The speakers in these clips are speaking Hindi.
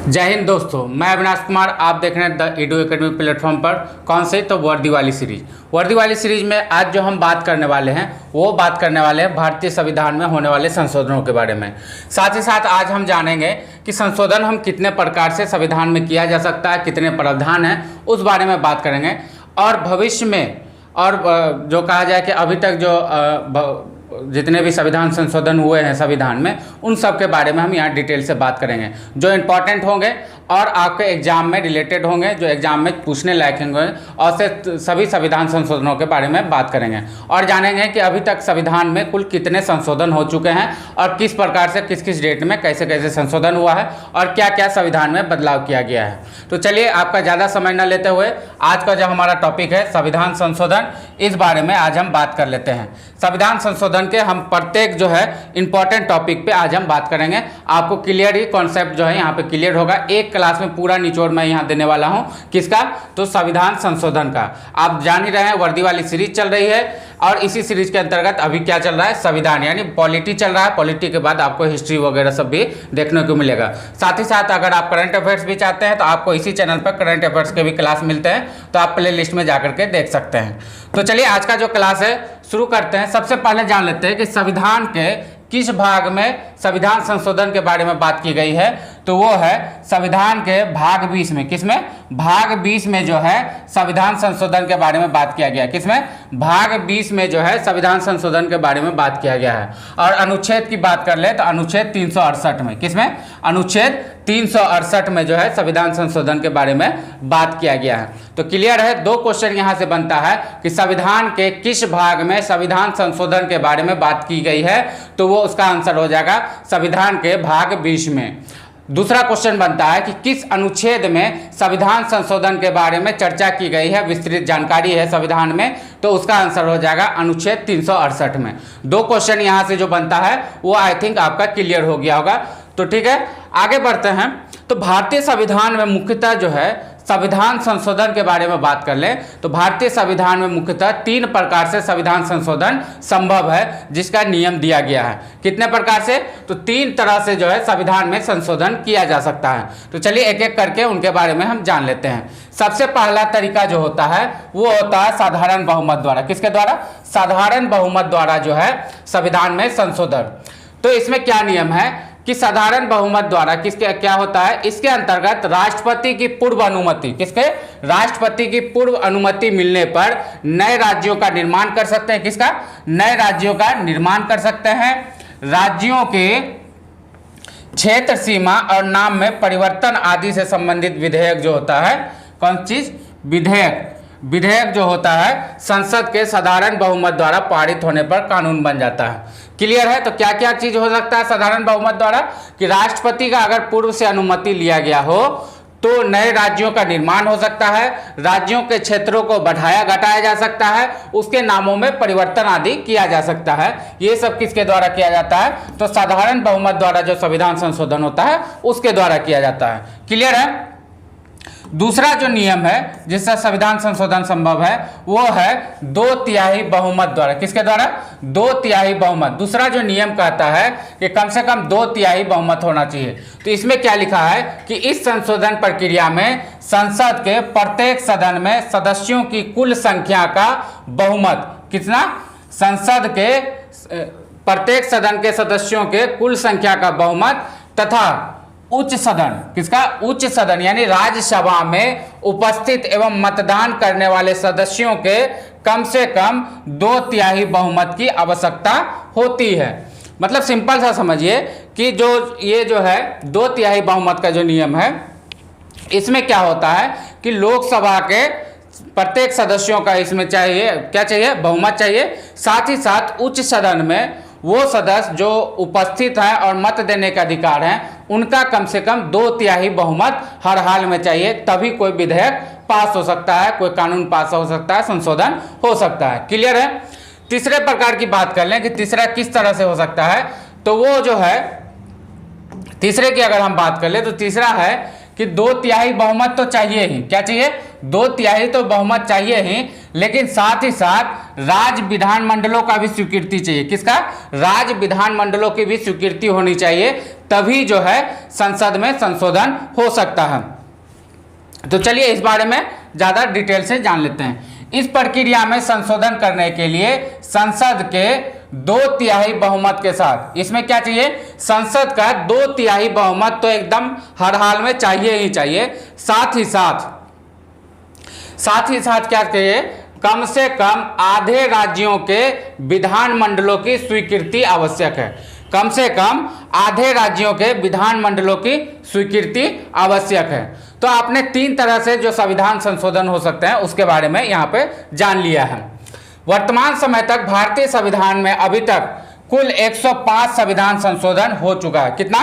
जय हिंद दोस्तों, मैं अविनाश कुमार। आप देख रहे हैं द एडू एकेडमी प्लेटफॉर्म पर। कौन से? तो वर्दी वाली सीरीज। वर्दी वाली सीरीज में आज जो हम बात करने वाले हैं वो बात करने वाले हैं भारतीय संविधान में होने वाले संशोधनों के बारे में। साथ ही साथ आज हम जानेंगे कि संशोधन हम कितने प्रकार से संविधान में किया जा सकता है, कितने प्रावधान हैं, उस बारे में बात करेंगे। और भविष्य में और जो कहा जाए कि अभी तक जो जितने भी संविधान संशोधन हुए हैं संविधान में, उन सब के बारे में हम यहाँ डिटेल से बात करेंगे, जो इम्पॉर्टेंट होंगे और आपके एग्जाम में रिलेटेड होंगे, जो एग्जाम में पूछने लायक होंगे। और से सभी संविधान संशोधनों के बारे में बात करेंगे और जानेंगे कि अभी तक संविधान में कुल कितने संशोधन हो चुके हैं और किस प्रकार से किस किस डेट में कैसे कैसे संशोधन हुआ है और क्या क्या संविधान में बदलाव किया गया है। तो चलिए, आपका ज़्यादा समय न लेते हुए आज का जो हमारा टॉपिक है संविधान संशोधन, इस बारे में आज हम बात कर लेते हैं। संविधान संशोधन के हम प्रत्येक जो है इंपॉर्टेंट टॉपिक पे आज हम बात करेंगे। आपको क्लियर ही कॉन्सेप्ट जो है यहाँ पे क्लियर होगा। एक क्लास में पूरा निचोड़ मैं यहाँ देने वाला हूँ। किसका? तो संविधान संशोधन का। आप जान ही रहे हैं वर्दी वाली सीरीज चल रही है और इसी सीरीज के अंतर्गत अभी क्या चल रहा है? संविधान यानी पॉलिटी चल रहा है। पॉलिटी के बाद आपको हिस्ट्री वगैरह सब भी देखने को मिलेगा। साथ ही साथ अगर आप करंट अफेयर्स भी चाहते हैं तो आपको इसी चैनल पर करंट अफेयर्स के भी क्लास मिलते हैं, तो आप प्ले लिस्ट में जाकर के देख सकते हैं। तो चलिए, आज का जो क्लास है शुरू करते हैं। सबसे पहले जान लेते हैं कि संविधान के किस भाग में संविधान संशोधन के बारे में बात की गई है। तो वो है संविधान के भाग 20 में। किसमें? भाग 20 में जो है संविधान संशोधन के बारे में बात किया गया है। किसमें? भाग 20 में जो है संविधान संशोधन के बारे में बात किया गया है। और अनुच्छेद की बात कर ले तो अनुच्छेद 368 में। किसमें? अनुच्छेद 368 में जो है संविधान संशोधन के बारे में बात किया गया है। तो क्लियर है। दो क्वेश्चन यहाँ से बनता है कि संविधान के किस भाग में संविधान संशोधन के बारे में बात की गई है, तो वो उसका आंसर हो जाएगा संविधान के भाग 20 में। दूसरा क्वेश्चन बनता है कि किस अनुच्छेद में संविधान संशोधन के बारे में चर्चा की गई है, विस्तृत जानकारी है संविधान में, तो उसका आंसर हो जाएगा अनुच्छेद 368 में। दो क्वेश्चन यहाँ से जो बनता है वो आई थिंक आपका क्लियर हो गया होगा। तो ठीक है, आगे बढ़ते हैं। तो भारतीय संविधान में मुख्यतः जो है संविधान संशोधन के बारे में बात कर लें तो भारतीय संविधान में मुख्यतः 3 प्रकार से संविधान संशोधन संभव है, जिसका नियम दिया गया है। कितने प्रकार से? तो 3 तरह से जो है संविधान में संशोधन किया जा सकता है। तो चलिए एक एक करके उनके बारे में हम जान लेते हैं। सबसे पहला तरीका जो होता है वो होता है साधारण बहुमत द्वारा। किसके द्वारा? साधारण बहुमत द्वारा जो है संविधान में संशोधन। तो इसमें क्या नियम है कि साधारण बहुमत द्वारा किसके क्या होता है? इसके अंतर्गत राष्ट्रपति की पूर्व अनुमति, किसके? राष्ट्रपति की पूर्व अनुमति मिलने पर नए राज्यों का निर्माण कर सकते हैं। किसका? नए राज्यों का निर्माण कर सकते हैं। राज्यों के क्षेत्र सीमा और नाम में परिवर्तन आदि से संबंधित विधेयक जो होता है, कौन चीज? विधेयक जो होता है संसद के साधारण बहुमत द्वारा पारित होने पर कानून बन जाता है। क्लियर है। तो क्या क्या चीज हो सकता है साधारण बहुमत द्वारा? कि राष्ट्रपति का अगर पूर्व से अनुमति लिया गया हो तो नए राज्यों का निर्माण हो सकता है, राज्यों के क्षेत्रों को बढ़ाया घटाया जा सकता है, उसके नामों में परिवर्तन आदि किया जा सकता है। ये सब किसके द्वारा किया जाता है? तो साधारण बहुमत द्वारा जो संविधान संशोधन होता है उसके द्वारा किया जाता है। क्लियर है। दूसरा जो नियम है जिससे संविधान संशोधन संभव है वो है 2/3 बहुमत द्वारा। किसके द्वारा? 2/3 बहुमत। दूसरा जो नियम कहता है कि कम से कम 2/3 बहुमत होना चाहिए। तो इसमें क्या लिखा है कि इस संशोधन प्रक्रिया में संसद के प्रत्येक सदन में सदस्यों की कुल संख्या का बहुमत, कितना? संसद के प्रत्येक सदन के सदस्यों के कुल संख्या का बहुमत तथा उच्च सदन, किसका? उच्च सदन यानी राज्यसभा में उपस्थित एवं मतदान करने वाले सदस्यों के कम से कम 2/3 बहुमत की आवश्यकता होती है। मतलब सिंपल सा समझिए कि ये जो है 2/3 बहुमत का जो नियम है, इसमें क्या होता है कि लोकसभा के प्रत्येक सदस्यों का इसमें चाहिए, क्या चाहिए? बहुमत चाहिए। साथ ही साथ उच्च सदन में वो सदस्य जो उपस्थित हैं और मत देने का अधिकार हैं, उनका कम से कम 2/3 बहुमत हर हाल में चाहिए, तभी कोई विधेयक पास हो सकता है, कोई कानून पास हो सकता है, संशोधन हो सकता है। क्लियर है। तीसरे प्रकार की बात कर लें कि तीसरा किस तरह से हो सकता है। तो वो जो है तीसरे की अगर हम बात कर ले तो तीसरा है कि 2/3 बहुमत तो चाहिए ही। क्या चाहिए? 2/3 तो बहुमत चाहिए ही, लेकिन साथ ही साथ राज्य विधानमंडलों का भी स्वीकृति चाहिए। किसका? राज्य विधानमंडलों की भी स्वीकृति होनी चाहिए, तभी जो है संसद में संशोधन हो सकता है। तो चलिए इस बारे में ज़्यादा डिटेल से जान लेते हैं। इस प्रक्रिया में संशोधन करने के लिए संसद के 2/3 बहुमत के साथ, इसमें क्या चाहिए? संसद का 2/3 बहुमत तो एकदम हर हाल में चाहिए ही चाहिए। साथ ही साथ क्या चाहिए? कम से कम आधे राज्यों के विधानमंडलों की स्वीकृति आवश्यक है। कम से कम आधे राज्यों के विधानमंडलों की स्वीकृति आवश्यक है। तो आपने 3 तरह से जो संविधान संशोधन हो सकते हैं उसके बारे में यहाँ पे जान लिया है। वर्तमान समय तक भारतीय संविधान में अभी तक कुल 105 संविधान संशोधन हो चुका है। कितना?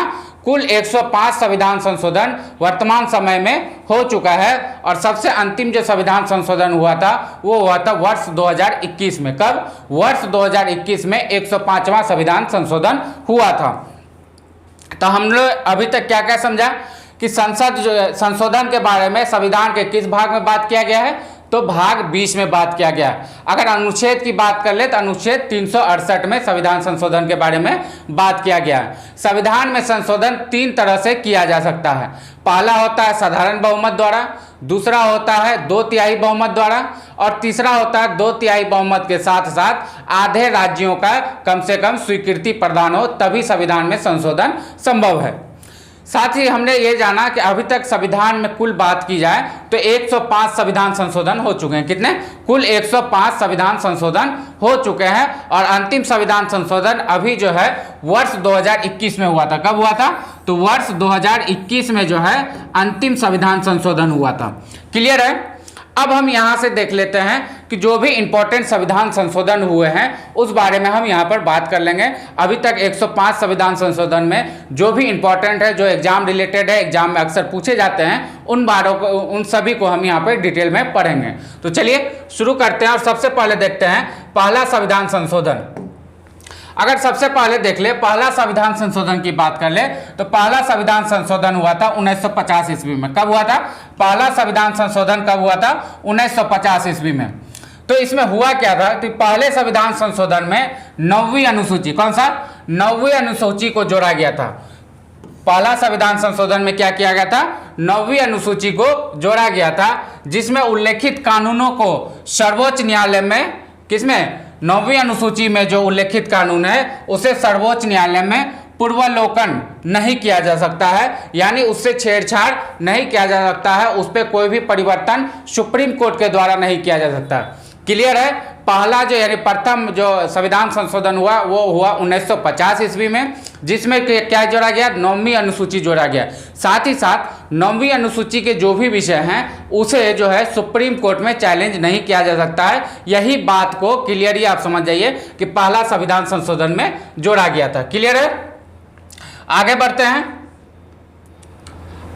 कुल 105 संविधान संशोधन वर्तमान समय में हो चुका है। और सबसे अंतिम जो संविधान संशोधन हुआ था वो हुआ था वर्ष 2021 में। कब? वर्ष 2021 में 105वां संविधान संशोधन हुआ था। तो हम लोग अभी तक क्या क्या समझा कि संसद जो संशोधन के बारे में संविधान के किस भाग में बात किया गया है? तो भाग 20 में बात किया गया। अगर अनुच्छेद की बात कर ले तो अनुच्छेद 368 में संविधान संशोधन के बारे में बात किया गया है। संविधान में संशोधन 3 तरह से किया जा सकता है। पहला होता है साधारण बहुमत द्वारा, दूसरा होता है 2/3 बहुमत द्वारा, और तीसरा होता है 2/3 बहुमत के साथ साथ आधे राज्यों का कम से कम स्वीकृति प्रदान हो, तभी संविधान में संशोधन संभव है। साथ ही हमने ये जाना कि अभी तक संविधान में कुल बात की जाए तो 105 संविधान संशोधन हो चुके हैं। कितने? कुल 105 संविधान संशोधन हो चुके हैं। और अंतिम संविधान संशोधन अभी जो है वर्ष 2021 में हुआ था। कब हुआ था? तो वर्ष 2021 में जो है अंतिम संविधान संशोधन हुआ था। क्लियर है? अब हम यहाँ से देख लेते हैं कि जो भी इंपॉर्टेंट संविधान संशोधन हुए हैं उस बारे में हम यहाँ पर बात कर लेंगे। अभी तक 105 संविधान संशोधन में जो भी इंपॉर्टेंट है, जो एग्जाम रिलेटेड है, एग्जाम में अक्सर पूछे जाते हैं, उन सभी को हम यहाँ पर डिटेल में पढ़ेंगे। तो चलिए शुरू करते हैं और सबसे पहले देखते हैं पहला संविधान संशोधन। अगर सबसे पहले देख ले, पहला संविधान संशोधन की बात कर ले तो पहला संविधान संशोधन हुआ था 1950 ईस्वी में। कब हुआ था? पहला संविधान संशोधन कब हुआ था? 1950 ईस्वी में। तो इसमें हुआ क्या था कि पहले संविधान संशोधन में 9वीं अनुसूची, कौन सा? 9वीं अनुसूची को जोड़ा गया था। पहला संविधान संशोधन में क्या किया गया था? 9वीं अनुसूची को जोड़ा गया था, जिसमें उल्लेखित कानूनों को सर्वोच्च न्यायालय में, किसमें? 9वीं अनुसूची में जो उल्लेखित कानून है उसे सर्वोच्च न्यायालय में पूर्वावलोकन नहीं किया जा सकता है, यानी उससे छेड़छाड़ नहीं किया जा सकता है, उस पर कोई भी परिवर्तन सुप्रीम कोर्ट के द्वारा नहीं किया जा सकता। क्लियर है? पहला जो यानी प्रथम जो संविधान संशोधन हुआ वो हुआ 1950 ईस्वी में, जिसमें क्या जोड़ा गया? 9वीं अनुसूची जोड़ा गया। साथ ही साथ 9वीं अनुसूची के जो भी विषय हैं उसे जो है सुप्रीम कोर्ट में चैलेंज नहीं किया जा सकता है। यही बात को क्लियरली आप समझ जाइए कि पहला संविधान संशोधन में जोड़ा गया था। क्लियर है? आगे बढ़ते हैं,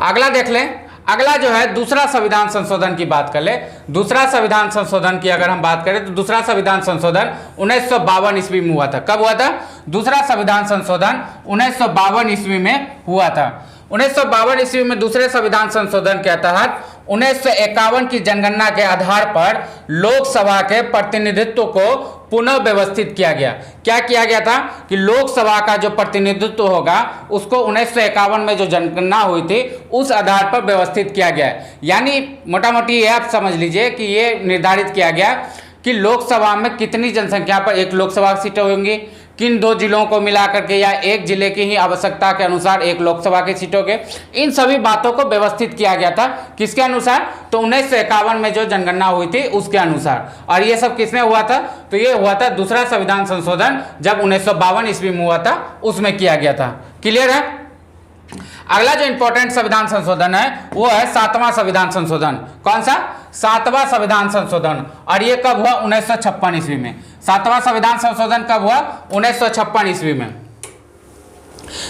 अगला देख लें। अगला जो है दूसरा संविधान संशोधन की बात कर ले। दूसरा संविधान संशोधन की अगर हम बात करें तो दूसरा संविधान संशोधन 1952 ईस्वी में हुआ था। कब हुआ था? दूसरा संविधान संशोधन 1952 ईस्वी में हुआ था। 1952 ईस्वी में दूसरे संविधान संशोधन के तहत 1951 की जनगणना के आधार पर लोकसभा के प्रतिनिधित्व को पुनः व्यवस्थित किया गया। क्या किया गया था कि लोकसभा का जो प्रतिनिधित्व होगा उसको 1951 में जो जनगणना हुई थी उस आधार पर व्यवस्थित किया गया। यानी मोटा मोटी ये आप समझ लीजिए कि ये निर्धारित किया गया कि लोकसभा में कितनी जनसंख्या पर एक लोकसभा सीटें होंगी, किन 2 जिलों को मिलाकर के, या एक जिले की ही आवश्यकता के अनुसार एक लोकसभा की सीटों के, इन सभी बातों को व्यवस्थित किया गया था। किसके अनुसार? तो 1951 में जो जनगणना हुई थी उसके अनुसार। और ये सब किसमें हुआ था? तो ये हुआ था दूसरा संविधान संशोधन जब 1952 ईस्वी में हुआ था, उसमें किया गया था। क्लियर है? अगला जो इंपॉर्टेंट संविधान संशोधन है वो है 7वां संविधान संशोधन। कौन सा? 7वां संविधान संशोधन। और ये कब हुआ? 1956 ईस्वी में। 7वां संविधान संशोधन कब हुआ? 1956 ईस्वी में।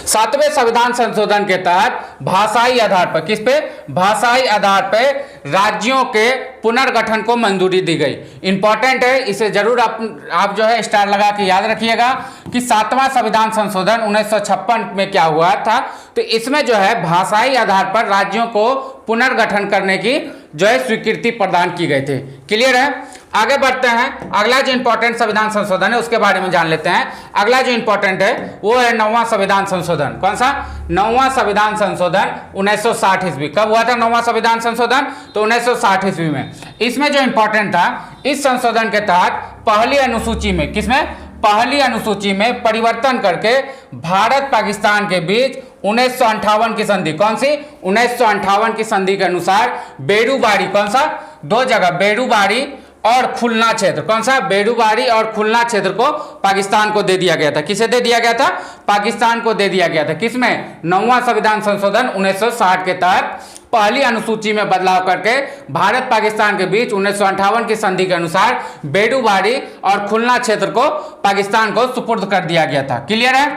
7वें संविधान संशोधन के तहत भाषाई आधार पर, किस पे? भाषाई आधार पर राज्यों के पुनर्गठन को मंजूरी दी गई। इंपॉर्टेंट है, इसे जरूर आप जो है स्टार लगा के याद रखिएगा कि 7वां संविधान संशोधन 1956 में क्या हुआ था। तो इसमें जो है भाषाई आधार पर राज्यों को पुनर्गठन करने की जो है स्वीकृति प्रदान की गई थी। क्लियर है। आगे बढ़ते हैं, अगला जो इंपॉर्टेंट संविधान संशोधन है उसके बारे में जान लेते हैं। अगला जो इंपॉर्टेंट है वो है 9वां संविधान संशोधन। कौन सा? 9वां संविधान संशोधन 1960 ईस्वी। कब हुआ था 9वां संविधान संशोधन? तो 1960 ईस्वी में। इसमें जो इंपॉर्टेंट था, इस संशोधन के तहत पहली अनुसूची में, किसमें? पहली अनुसूची में परिवर्तन करके भारत पाकिस्तान के बीच 1958 की संधि, कौन सी? 1958 की संधि के अनुसार बेरूबारी, कौन सा? दो जगह, बेरूबारी और खुलना क्षेत्र, कौन सा? बेरूबारी और खुलना क्षेत्र को पाकिस्तान को दे दिया गया था। किसे दे दिया गया था? पाकिस्तान को दे दिया गया था। किसमें? 9वां संविधान संशोधन 1960 के तहत पहली अनुसूची में बदलाव करके भारत पाकिस्तान के बीच 1958 की संधि के अनुसार बेरूबारी और खुलना क्षेत्र को पाकिस्तान को सुपुर्द कर दिया गया था। क्लियर है।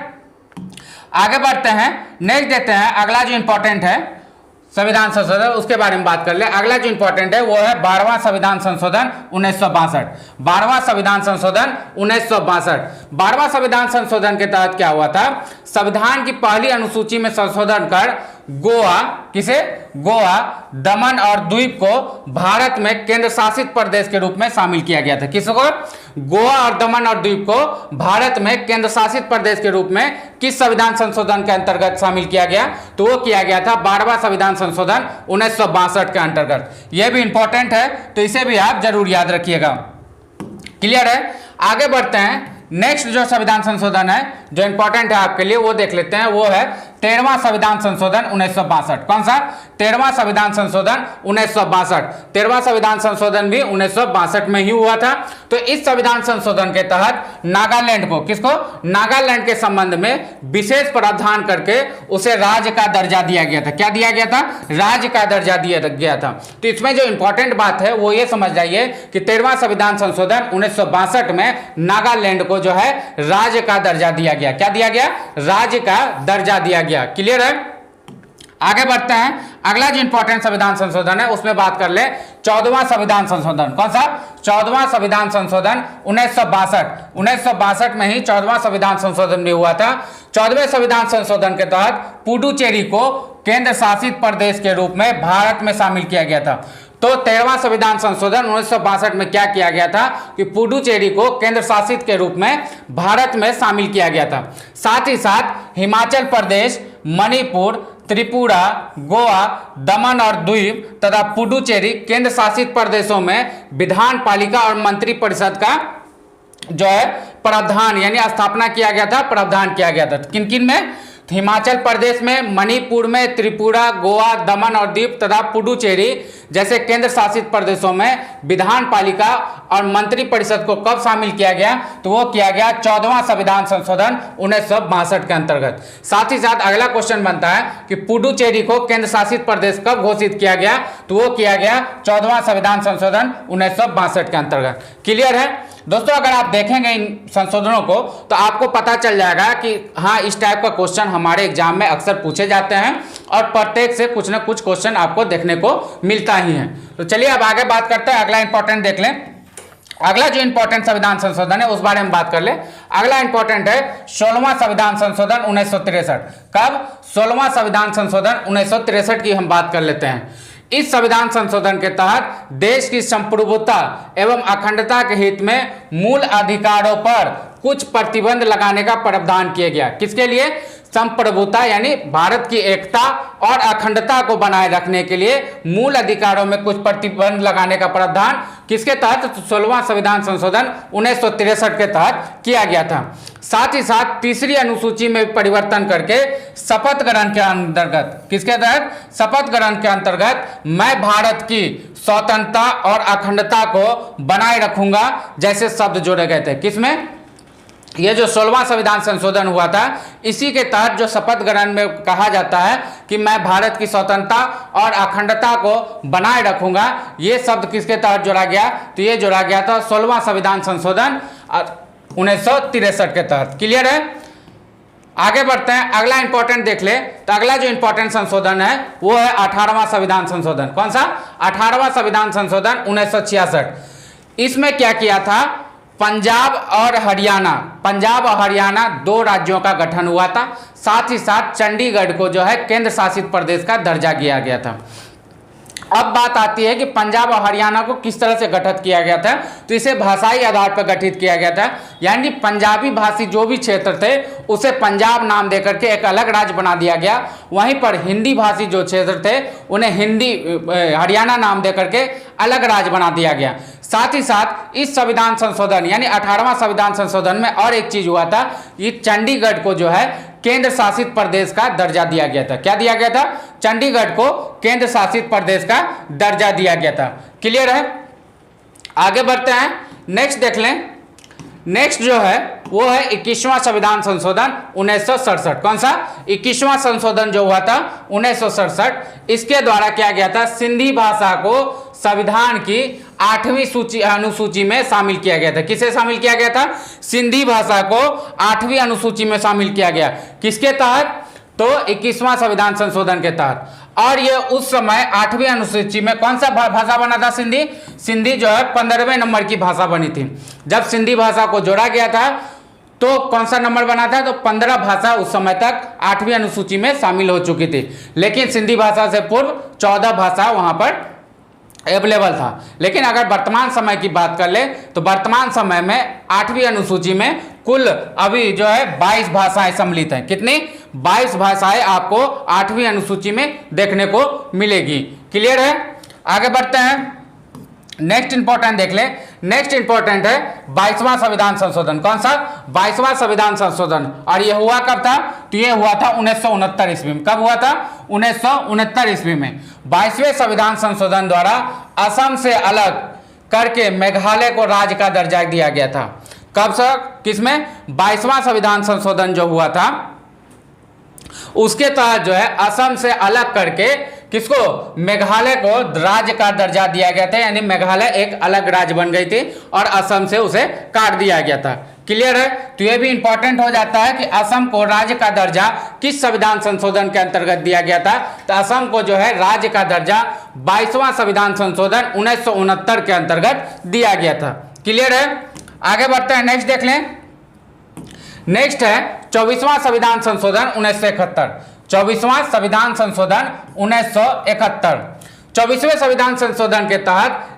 आगे बढ़ते हैं, नेक्स्ट देते हैं अगला जो इंपॉर्टेंट है संविधान संशोधन, उसके बारे में बात कर ले। अगला जो इंपॉर्टेंट है वो है 12वां संविधान संशोधन 1962। 12वां संविधान संशोधन 1962। 12वां संविधान संशोधन के तहत क्या हुआ था? संविधान की पहली अनुसूची में संशोधन कर गोवा, किसे? गोवा, दमन और द्वीप को भारत में केंद्र शासित प्रदेश के रूप में शामिल किया गया था। किसको? गोवा और दमन और द्वीप को भारत में केंद्र शासित प्रदेश के रूप में किस संविधान संशोधन के अंतर्गत शामिल किया गया? तो वो किया गया था 12वां संविधान संशोधन 1962 के अंतर्गत। यह भी इंपॉर्टेंट है, तो इसे भी आप जरूर याद रखिएगा। क्लियर है। आगे बढ़ते हैं, नेक्स्ट जो संविधान संशोधन है जो इंपॉर्टेंट है आपके लिए वो देख लेते हैं। वो है 13वां संविधान संशोधन 1962। कौन सा? 13वां संविधान संशोधन 1962। 13वां संविधान संशोधन भी 1962 में ही हुआ था। तो इस संविधान संशोधन के तहत नागालैंड को, किसको? नागालैंड के संबंध में विशेष प्रावधान करके उसे राज्य का दर्जा दिया गया था। क्या दिया गया था? राज्य का दर्जा दिया गया था। तो इसमें जो इंपॉर्टेंट बात है वो ये समझ जाइए कि 13वां संविधान संशोधन 1962 में नागालैंड को जो है राज्य का दर्जा दिया गया। क्या दिया गया? राज्य का दर्जा दिया गया। क्लियर है। आगे बढ़ते हैं, अगला जो इंपॉर्टेंट संविधान संशोधन है उसमें बात कर ले 14वां संविधान संशोधन। कौन सा? 14वां संविधान संशोधन 1962। 1962 में ही 14वां संविधान संशोधन भी हुआ था। 14वें संविधान संशोधन के तहत पुडुचेरी को केंद्र शासित प्रदेश के रूप में भारत में शामिल किया गया था। तो 13वां संविधान संशोधन 1962 में क्या किया गया था कि पुडुचेरी को केंद्र शासित के रूप में भारत में शामिल किया गया था। साथ ही साथ हिमाचल प्रदेश, मणिपुर, त्रिपुरा, गोवा, दमन और द्वीप तथा पुडुचेरी केंद्र शासित प्रदेशों में विधान पालिका और मंत्री परिषद का जो है प्रावधान यानी स्थापना किया गया था, प्रावधान किया गया था। किन किन में? हिमाचल प्रदेश में, मणिपुर में, त्रिपुरा, गोवा, दमन और दीव तथा पुडुचेरी जैसे केंद्र शासित प्रदेशों में विधान पालिका और मंत्री परिषद को कब शामिल किया गया? तो वो किया गया 14वां संविधान संशोधन 1962 के अंतर्गत। साथ ही साथ अगला क्वेश्चन बनता है कि पुडुचेरी को केंद्र शासित प्रदेश कब घोषित किया गया? तो वो किया गया 14वां संविधान संशोधन 1962 के अंतर्गत। क्लियर है दोस्तों। अगर आप देखेंगे इन संशोधनों को तो आपको पता चल जाएगा कि हाँ, इस टाइप का क्वेश्चन हमारे एग्जाम में अक्सर पूछे जाते हैं और प्रत्येक से कुछ ना कुछ क्वेश्चन आपको देखने को मिलता ही है। तो चलिए अब आगे बात करते हैं, अगला इंपॉर्टेंट देख लें। अगला जो इंपॉर्टेंट संविधान संशोधन है उस बारे में बात कर ले। अगला इंपॉर्टेंट है 16वां संविधान संशोधन 1963। कब? 16वां संविधान संशोधन 1963 की हम बात कर लेते हैं। इस संविधान संशोधन के तहत देश की संप्रभुता एवं अखंडता के हित में मूल अधिकारों पर कुछ प्रतिबंध लगाने का प्रावधान किया गया। किसके लिए? संप्रभुता यानी भारत की एकता और अखंडता को बनाए रखने के लिए मूल अधिकारों में कुछ प्रतिबंध लगाने का प्रावधान किसके तहत? 16वां संविधान संशोधन 1963 के तहत किया गया था। साथ ही साथ तीसरी अनुसूची में परिवर्तन करके शपथ ग्रहण के अंतर्गत, किसके तहत? शपथ ग्रहण के अंतर्गत मैं भारत की स्वतंत्रता और अखंडता को बनाए रखूंगा जैसे शब्द जोड़े गए थे। किसमें? ये जो 16वां संविधान संशोधन हुआ था इसी के तहत जो शपथ ग्रहण में कहा जाता है कि मैं भारत की स्वतंत्रता और अखंडता को बनाए रखूंगा, ये शब्द किसके तहत जोड़ा गया? तो ये जोड़ा गया था 16वां संविधान संशोधन 1963 के तहत। क्लियर है। आगे बढ़ते हैं, अगला इंपॉर्टेंट देख ले। तो अगला जो इंपॉर्टेंट संशोधन है वो है 18वां संविधान संशोधन। कौन सा? 18वां संविधान संशोधन 1966। इसमें क्या किया था? पंजाब और हरियाणा दो राज्यों का गठन हुआ था। साथ ही साथ चंडीगढ़ को जो है केंद्र शासित प्रदेश का दर्जा दिया गया था। अब बात आती है कि पंजाब और हरियाणा को किस तरह से गठित किया गया था। तो इसे भाषाई आधार पर गठित किया गया था, यानी पंजाबी भाषी जो भी क्षेत्र थे उसे पंजाब नाम देकर के एक अलग राज्य बना दिया गया। वहीं पर हिंदी भाषी जो क्षेत्र थे उन्हें हरियाणा नाम देकर के अलग राज्य बना दिया गया। साथ ही साथ इस संविधान संशोधन यानी 18वां संविधान संशोधन में और एक चीज हुआ था, ये चंडीगढ़ को जो है केंद्र शासित प्रदेश का दर्जा दिया गया था। क्या दिया गया था? चंडीगढ़ को केंद्र शासित प्रदेश का दर्जा दिया गया था। क्लियर है? आगे बढ़ते हैं, नेक्स्ट देख लें। नेक्स्ट जो है वो है 21वां संविधान संशोधन 1967। कौन सा? 21वां संशोधन जो हुआ था 1967। इसके द्वारा क्या गया था? सिंधी भाषा को संविधान की 8वीं अनुसूची में शामिल किया गया था। किसे शामिल किया गया था? सिंधी भाषा को 8वीं अनुसूची में शामिल किया गया। किसके तहत? तो 21वां संविधान संशोधन के तहत। और ये उस समय 8वीं अनुसूची में कौन सा भाषा बना था? सिंधी। सिंधी जो है 15वें नंबर की भाषा बनी थी। जब सिंधी भाषा को जोड़ा गया था तो कौन सा नंबर बना था? तो 15 भाषा उस समय तक 8वीं अनुसूची में शामिल हो चुकी थी। लेकिन सिंधी भाषा से पूर्व 14 भाषा वहां पर अवेलेबल था। लेकिन अगर वर्तमान समय की बात कर ले तो वर्तमान समय में 8वीं अनुसूची में कुल अभी जो है 22 भाषाएं सम्मिलित हैं। कितनी? 22 भाषाएं आपको 8वीं अनुसूची में देखने को मिलेगी। क्लियर है? आगे बढ़ते हैं, नेक्स्ट इंपॉर्टेंट देख ले। नेक्स्ट इंपॉर्टेंट है 22वां संविधान संशोधन। कौन सा? 22वां संविधान संशोधन। और यह हुआ कब था? तो यह हुआ था 1969 ईस्वी में। कब हुआ था? 1969 ईस्वी में। 22वें संविधान संशोधन द्वारा असम से अलग करके मेघालय को राज्य का दर्जा दिया गया था। कब सर? किसमें? 22वां संविधान संशोधन जो हुआ था उसके तहत जो है असम से अलग करके किसको? मेघालय को राज्य का दर्जा दिया गया था, यानी मेघालय एक अलग राज्य बन गई थी और असम से उसे काट दिया गया था। क्लियर है? तो यह भी इंपॉर्टेंट हो जाता है कि असम को राज्य का दर्जा किस संविधान संशोधन के अंतर्गत दिया गया था। तो असम को जो है राज्य का दर्जा 22वां संविधान संशोधन 1969 के अंतर्गत दिया गया था। क्लियर है? आगे बढ़ते हैं, नेक्स्ट देख लें। नेक्स्ट है 24वां संविधान संशोधन 1971। 24वां संविधान संशोधन 1971। 24वें संविधान संशोधन के तहत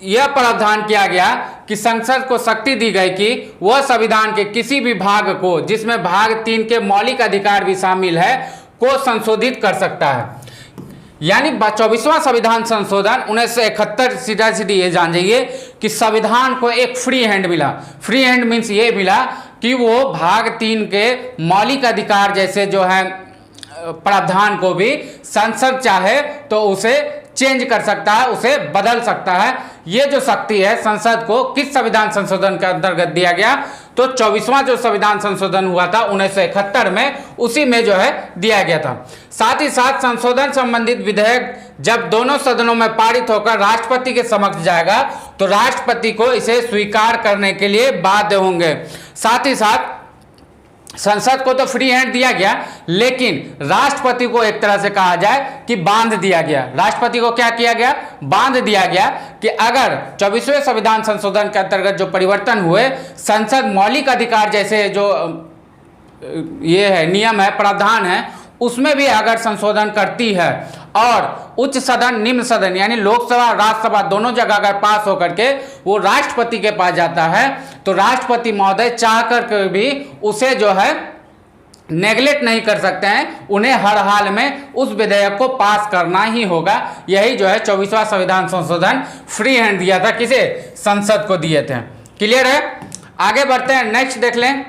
यह प्रावधान किया गया कि संसद को शक्ति दी गई कि वह संविधान के किसी भी भाग को, जिसमें भाग 3 के मौलिक अधिकार भी शामिल है, को संशोधित कर सकता है। यानी 24वां संविधान संशोधन 1971 सीधा सीधी ये जान जाइए कि संविधान को एक फ्री हैंड मिला। फ्री हैंड मीन्स ये मिला कि वो भाग 3 के मौलिक अधिकार जैसे जो है प्रावधान को भी संसद चाहे तो उसे चेंज कर सकता है, उसे बदल सकता है। ये जो शक्ति है संसद को किस संविधान संशोधन के अंतर्गत दिया गया? तो 24वां जो संविधान संशोधन हुआ था 1971 में, उसी में जो है दिया गया था। साथ ही साथ संशोधन संबंधित विधेयक जब दोनों सदनों में पारित होकर राष्ट्रपति के समक्ष जाएगा तो राष्ट्रपति को इसे स्वीकार करने के लिए बाध्य होंगे। साथ ही साथ संसद को तो फ्री हैंड दिया गया, लेकिन राष्ट्रपति को एक तरह से कहा जाए कि बांध दिया गया। राष्ट्रपति को क्या किया गया? बांध दिया गया कि अगर 24वें संविधान संशोधन के अंतर्गत जो परिवर्तन हुए, संसद मौलिक अधिकार जैसे जो ये है नियम है, प्रावधान है, उसमें भी अगर संशोधन करती है और उच्च सदन निम्न सदन यानी लोकसभा राज्यसभा दोनों जगह अगर पास होकर के वो राष्ट्रपति के पास जाता है तो राष्ट्रपति महोदय चाह कर भी उसे जो है नेगलेक्ट नहीं कर सकते हैं। उन्हें हर हाल में उस विधेयक को पास करना ही होगा। यही जो है 24वां संविधान संशोधन फ्री हैंड दिया था, किसे? संसद को दिए थे। क्लियर है? आगे बढ़ते हैं, नेक्स्ट देख लें।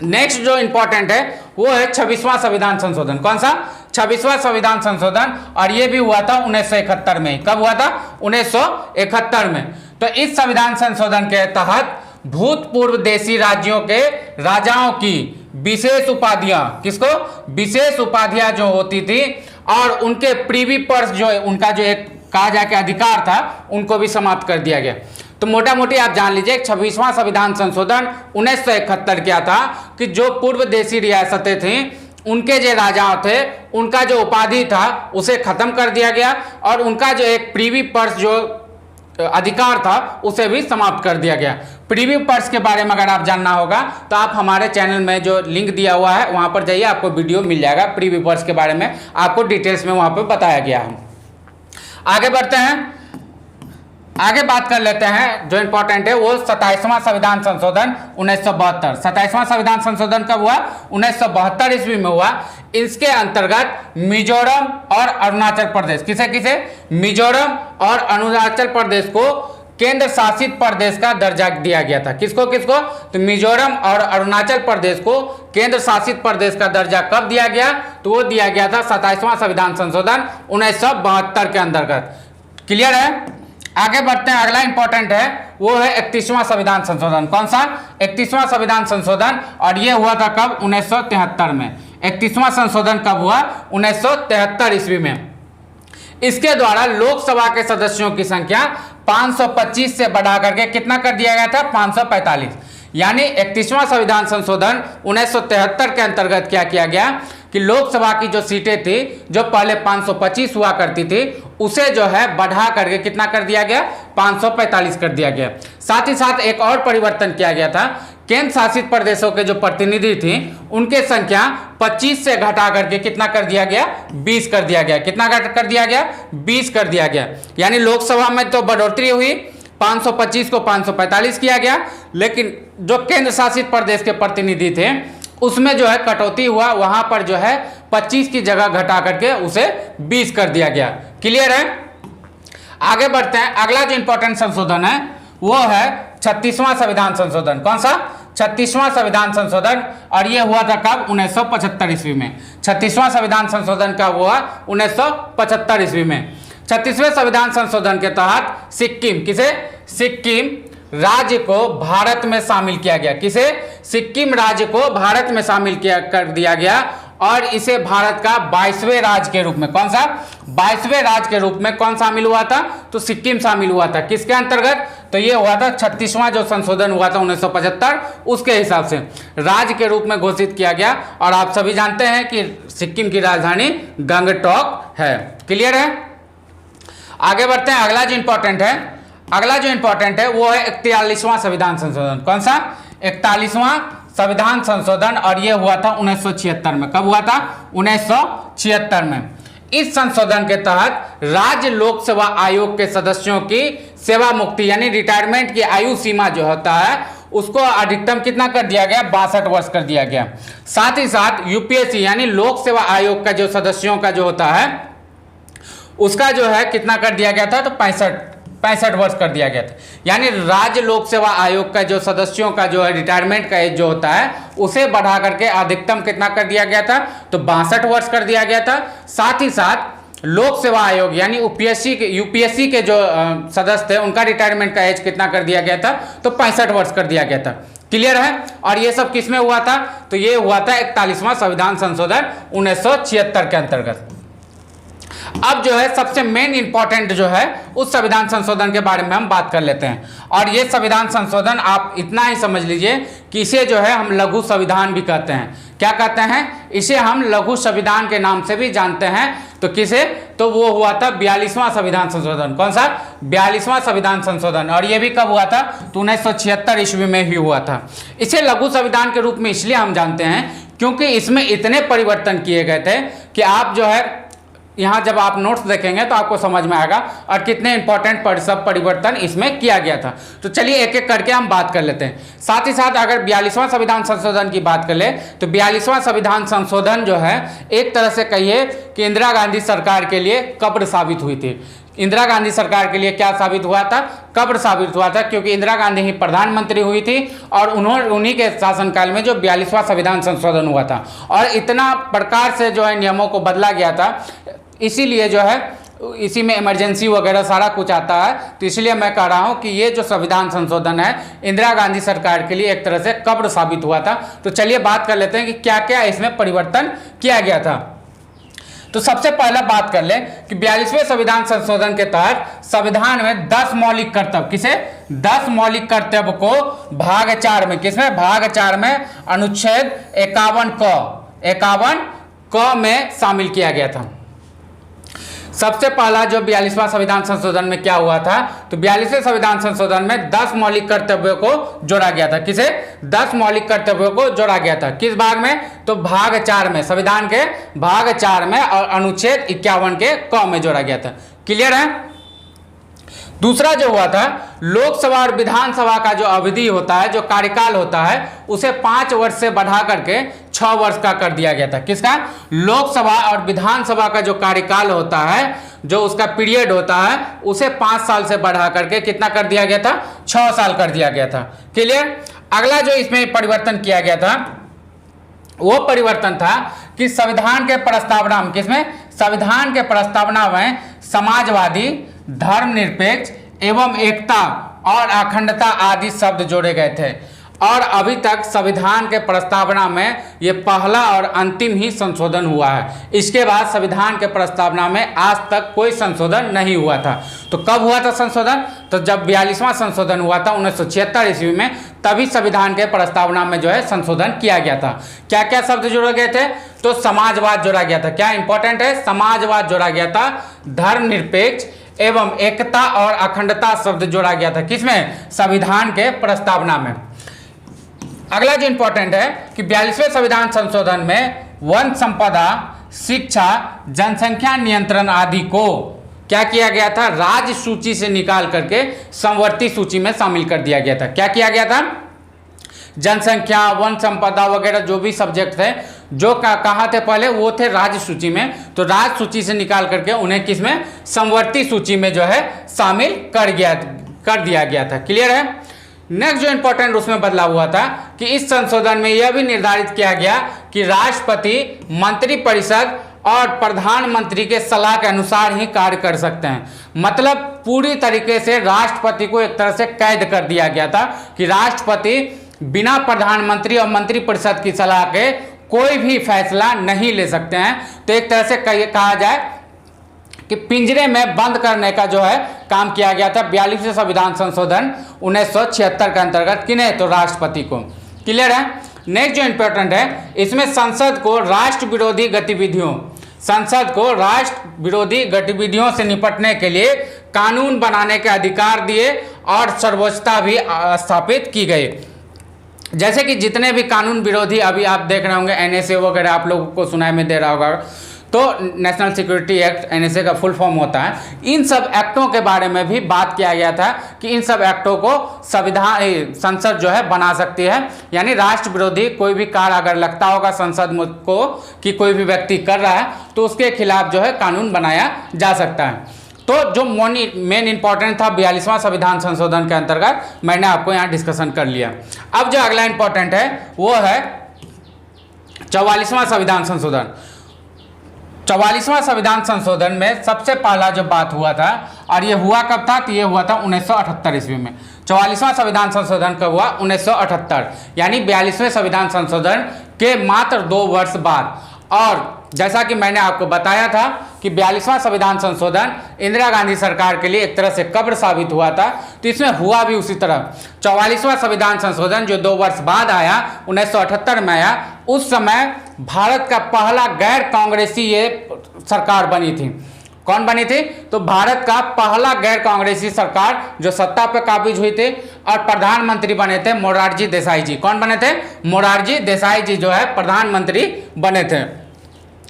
नेक्स्ट जो इंपॉर्टेंट है वो है 26वां संविधान संशोधन। कौन सा? 26वां संविधान संशोधन। और ये भी हुआ था 1971 में। कब हुआ था? 1971 में। तो इस संविधान संशोधन के तहत भूतपूर्व देशी राज्यों के राजाओं की विशेष उपाधियां, किसको? विशेष उपाधियां जो होती थी और उनके प्रीवी पर्स जो उनका जो एक कहा जाके अधिकार था, उनको भी समाप्त कर दिया गया। तो मोटा मोटी आप जान लीजिए 26वां संविधान संशोधन 1971 क्या था कि जो पूर्व देशी रियासतें थीं उनके जो राजाओं थे उनका जो उपाधि था उसे खत्म कर दिया गया और उनका जो एक प्रीवी पर्स जो अधिकार था उसे भी समाप्त कर दिया गया। प्रीवी पर्स के बारे में अगर आप जानना होगा तो आप हमारे चैनल में जो लिंक दिया हुआ है वहां पर जाइए, आपको वीडियो मिल जाएगा। प्रीवी पर्स के बारे में आपको डिटेल्स में वहां पर बताया गया है। आगे बढ़ते हैं, आगे बात कर लेते हैं जो इंपॉर्टेंट है वो 27वां संविधान संशोधन 1972। 27वां संविधान संशोधन कब हुआ? 1972 ईस्वी में हुआ। इसके अंतर्गत मिजोरम और अरुणाचल प्रदेश, किसे किसे? मिजोरम और अरुणाचल प्रदेश को केंद्र शासित प्रदेश का दर्जा दिया गया था। किसको किसको? तो मिजोरम और अरुणाचल प्रदेश को केंद्र शासित प्रदेश का दर्जा कब दिया गया? तो वो दिया गया था 27वां संविधान संशोधन 1972 के अंतर्गत। क्लियर है? आगे बढ़ते हैं, अगला इंपॉर्टेंट है वो है 31वां संविधान संशोधन। कौन सा? 31वां संविधान संशोधन, और ये हुआ था कब? 1973 में। 31वां संशोधन कब हुआ? 1973 ईस्वी में। इसके द्वारा लोकसभा के सदस्यों की संख्या 525 से बढ़ा करके कितना कर दिया गया था? 545। यानी 31वां संविधान संशोधन 1973 के अंतर्गत क्या किया गया कि लोकसभा की जो सीटें थी जो पहले 525 हुआ करती थी उसे जो है बढ़ा करके कितना कर दिया गया? 545 कर दिया गया। साथ ही साथ एक और परिवर्तन किया गया था, केंद्र शासित प्रदेशों के जो प्रतिनिधि थी उनके संख्या 25 से घटा करके कितना कर दिया गया? 20 कर दिया गया। कितना कर दिया गया? 20 कर दिया गया। यानी लोकसभा में तो बढ़ोतरी हुई, 525 को 545 किया गया, लेकिन जो केंद्र शासित प्रदेश के प्रतिनिधि थे उसमें जो है कटौती हुआ, वहां पर जो है 25 की जगह घटा करके उसे 20 कर दिया गया। क्लियर है? आगे बढ़ते हैं, अगला जो इंपॉर्टेंट संशोधन है वो है 36वां संविधान संशोधन। कौन सा? 36वां संविधान संशोधन, और ये हुआ था कब? 1975 ईस्वी में। 36वां संविधान संशोधन कब हुआ? 1975 ईस्वी में। 36वें संविधान संशोधन के तहत सिक्किम, किसे? सिक्किम राज्य को भारत में शामिल किया गया। किसे? सिक्किम राज्य को भारत में शामिल कर दिया गया, और इसे भारत का 22वें राज्य के रूप में, कौन सा? 22वें राज्य के रूप में कौन शामिल हुआ था? तो सिक्किम शामिल हुआ था। किसके अंतर्गत? तो ये हुआ था 36वां जो संशोधन हुआ था 1975, उसके हिसाब से राज्य के रूप में घोषित किया गया। और आप सभी जानते हैं कि सिक्किम की राजधानी गंगटोक है। क्लियर है? आगे बढ़ते हैं, अगला जो इंपॉर्टेंट है वो है 41वां संविधान संशोधन। कौन सा? 41वां संविधान संशोधन, और ये हुआ था 1976 में। कब हुआ था? 1976 में। इस संशोधन के तहत राज्य लोकसेवा आयोग के सदस्यों की सेवा मुक्ति यानी रिटायरमेंट की आयु सीमा जो होता है उसको अधिकतम कितना कर दिया गया? 62 वर्ष कर दिया गया। साथ ही साथ यूपीएससी यानी लोक सेवा आयोग का जो सदस्यों का जो होता है उसका जो है कितना कर दिया गया था? तो 65 वर्ष कर दिया गया था। यानी राज्य लोक सेवा आयोग का जो सदस्यों का जो है रिटायरमेंट का एज जो होता है उसे बढ़ा करके अधिकतम कितना कर दिया गया था? तो 62 वर्ष कर दिया गया था। साथ ही साथ लोक सेवा आयोग यानी यूपीएससी के जो सदस्य थे उनका रिटायरमेंट का एज कितना कर दिया गया था? तो 65 वर्ष कर दिया गया था। क्लियर है? और ये सब किसमें हुआ था? तो ये हुआ था 41वां संविधान संशोधन 1976 के अंतर्गत। अब जो है सबसे मेन इंपॉर्टेंट जो है उस संविधान संशोधन के बारे में हम बात कर लेते हैं। और ये संविधान संशोधन आप इतना ही समझ लीजिए कि इसे जो है हम लघु संविधान भी कहते हैं। क्या कहते हैं? इसे हम लघु संविधान के नाम से भी जानते हैं। तो किसे? तो वो हुआ था 42वां संविधान संशोधन। कौन सा? 42वां संविधान संशोधन, और ये भी कब हुआ था? तो 1976 ईस्वी में ही हुआ था। इसे लघु संविधान के रूप में इसलिए हम जानते हैं क्योंकि इसमें इतने परिवर्तन किए गए थे कि आप जो है यहाँ जब आप नोट्स देखेंगे तो आपको समझ में आएगा और कितने इंपॉर्टेंट सब परिवर्तन इसमें किया गया था। तो चलिए एक एक करके हम बात कर लेते हैं। साथ ही साथ अगर 42वां संविधान संशोधन की बात कर ले तो 42वां संविधान संशोधन जो है एक तरह से कहिए कि इंदिरा गांधी सरकार के लिए कब्र साबित हुई थी। इंदिरा गांधी सरकार के लिए क्या साबित हुआ था? कब्र साबित हुआ था, क्योंकि इंदिरा गांधी ही प्रधानमंत्री हुई थी और उन्हीं के शासनकाल में जो 42वां संविधान संशोधन हुआ था और इतना प्रकार से जो है नियमों को बदला गया था। इसीलिए जो है इसी में इमरजेंसी वगैरह सारा कुछ आता है। तो इसलिए मैं कह रहा हूँ कि ये जो संविधान संशोधन है इंदिरा गांधी सरकार के लिए एक तरह से कब्र साबित हुआ था। तो चलिए बात कर लेते हैं कि क्या क्या इसमें परिवर्तन किया गया था। तो सबसे पहला बात कर ले कि 42वें संविधान संशोधन के तहत संविधान में 10 मौलिक कर्तव्य, किसे? 10 मौलिक कर्तव्य को भाग 4 में, किसमें? भाग 4 में अनुच्छेद 51 क में शामिल किया गया था। सबसे पहला जो 42वां संविधान संशोधन में क्या हुआ था? तो 42वें संविधान संशोधन में 10 मौलिक कर्तव्यों को जोड़ा गया था। किसे? 10 मौलिक कर्तव्यों को जोड़ा गया था। किस भाग में? तो भाग 4 में, संविधान के भाग 4 में और अनुच्छेद 51 के क में जोड़ा गया था। क्लियर है। दूसरा जो हुआ था, लोकसभा और विधानसभा का जो अवधि होता है, जो कार्यकाल होता है, उसे 5 वर्ष से बढ़ा करके 6 वर्ष का कर दिया गया था। किसका? लोकसभा और विधानसभा का जो कार्यकाल होता है, जो उसका पीरियड होता है, उसे 5 साल से बढ़ा करके कितना कर दिया गया था? 6 साल कर दिया गया था। क्लियर। अगला जो इसमें परिवर्तन किया गया था, वो परिवर्तन था कि संविधान के प्रस्तावना में, किसमें? संविधान के प्रस्तावना में समाजवादी, धर्मनिरपेक्ष एवं एकता और अखंडता आदि शब्द जोड़े गए थे। और अभी तक संविधान के प्रस्तावना में ये पहला और अंतिम ही संशोधन हुआ है। इसके बाद संविधान के प्रस्तावना में आज तक कोई संशोधन नहीं हुआ था। तो कब हुआ था संशोधन? तो जब 42वां संशोधन हुआ था 1976 ईस्वी में, तभी संविधान के प्रस्तावना में जो है संशोधन किया गया था। क्या क्या शब्द जोड़े गए थे? तो समाजवाद जोड़ा गया था। क्या इंपॉर्टेंट है? समाजवाद जोड़ा गया था। धर्मनिरपेक्ष एवं एकता और अखंडता शब्द जोड़ा गया था। किसमें? संविधान के प्रस्तावना में। अगला जो इंपॉर्टेंट है कि 42वें संविधान संशोधन में वन संपदा, शिक्षा, जनसंख्या नियंत्रण आदि को क्या किया गया था? राज्य सूची से निकाल करके समवर्ती सूची में शामिल कर दिया गया था। क्या किया गया था? जनसंख्या, वन संपदा वगैरह जो भी सब्जेक्ट थे, जो कहाँ थे पहले, वो थे राज्य सूची में। तो राज्य सूची से निकाल करके उन्हें किसमें? समवर्ती सूची में जो है शामिल कर दिया गया था। क्लियर है। नेक्स्ट जो इंपॉर्टेंट उसमें बदलाव हुआ था कि इस संशोधन में यह भी निर्धारित किया गया कि राष्ट्रपति, मंत्रिपरिषद और प्रधानमंत्री के सलाह के अनुसार ही कार्य कर सकते हैं। मतलब पूरी तरीके से राष्ट्रपति को एक तरह से कैद कर दिया गया था कि राष्ट्रपति बिना प्रधानमंत्री और मंत्रिपरिषद की सलाह के कोई भी फैसला नहीं ले सकते हैं। तो एक तरह से कहा जाए कि पिंजरे में बंद करने का जो है काम किया गया था 42वें संविधान संशोधन 1976 के अंतर्गत। किन्हें? तो राष्ट्रपति को। क्लियर है। नेक्स्ट जो इंपॉर्टेंट है, इसमें संसद को राष्ट्र विरोधी गतिविधियों से निपटने के लिए कानून बनाने के अधिकार दिए और सर्वोच्चता भी स्थापित की गई। जैसे कि जितने भी कानून विरोधी अभी आप देख रहे होंगे, NSA वगैरह आप लोगों को सुनाई में दे रहा होगा, तो नेशनल सिक्योरिटी एक्ट, NSA का फुल फॉर्म होता है। इन सब एक्टों के बारे में भी बात किया गया था कि इन सब एक्टों को संसद जो है बना सकती है। यानी राष्ट्र विरोधी कोई भी कार्य अगर लगता होगा संसद को कि कोई भी व्यक्ति कर रहा है, तो उसके खिलाफ जो है कानून बनाया जा सकता है। तो जो मेन इंपॉर्टेंट था 42वां संविधान संशोधन के अंतर्गत, मैंने आपको यहाँ डिस्कशन कर लिया। अब जो अगला इंपॉर्टेंट है वो है 44वां संविधान संशोधन। 44वां संविधान संशोधन में सबसे पहला जो बात हुआ था, और ये हुआ कब था? तो ये हुआ था 1978 ईस्वी में। 44वां संविधान संशोधन कब हुआ? 1978, यानी 42वें संविधान संशोधन के मात्र 2 वर्ष बाद। और जैसा कि मैंने आपको बताया था कि 42वां संविधान संशोधन इंदिरा गांधी सरकार के लिए एक तरह से कब्र साबित हुआ था, तो इसमें हुआ भी उसी तरह। 44वां संविधान संशोधन जो 2 वर्ष बाद आया, 1978 में आया, उस समय भारत का पहला गैर कांग्रेसी ये सरकार बनी थी। कौन बनी थी? तो भारत का पहला गैर कांग्रेसी सरकार जो सत्ता पे काबिज हुई थी, और प्रधानमंत्री बने थे मोरारजी देसाई जी। कौन बने थे? मोरारजी देसाई जी जो है प्रधानमंत्री बने थे।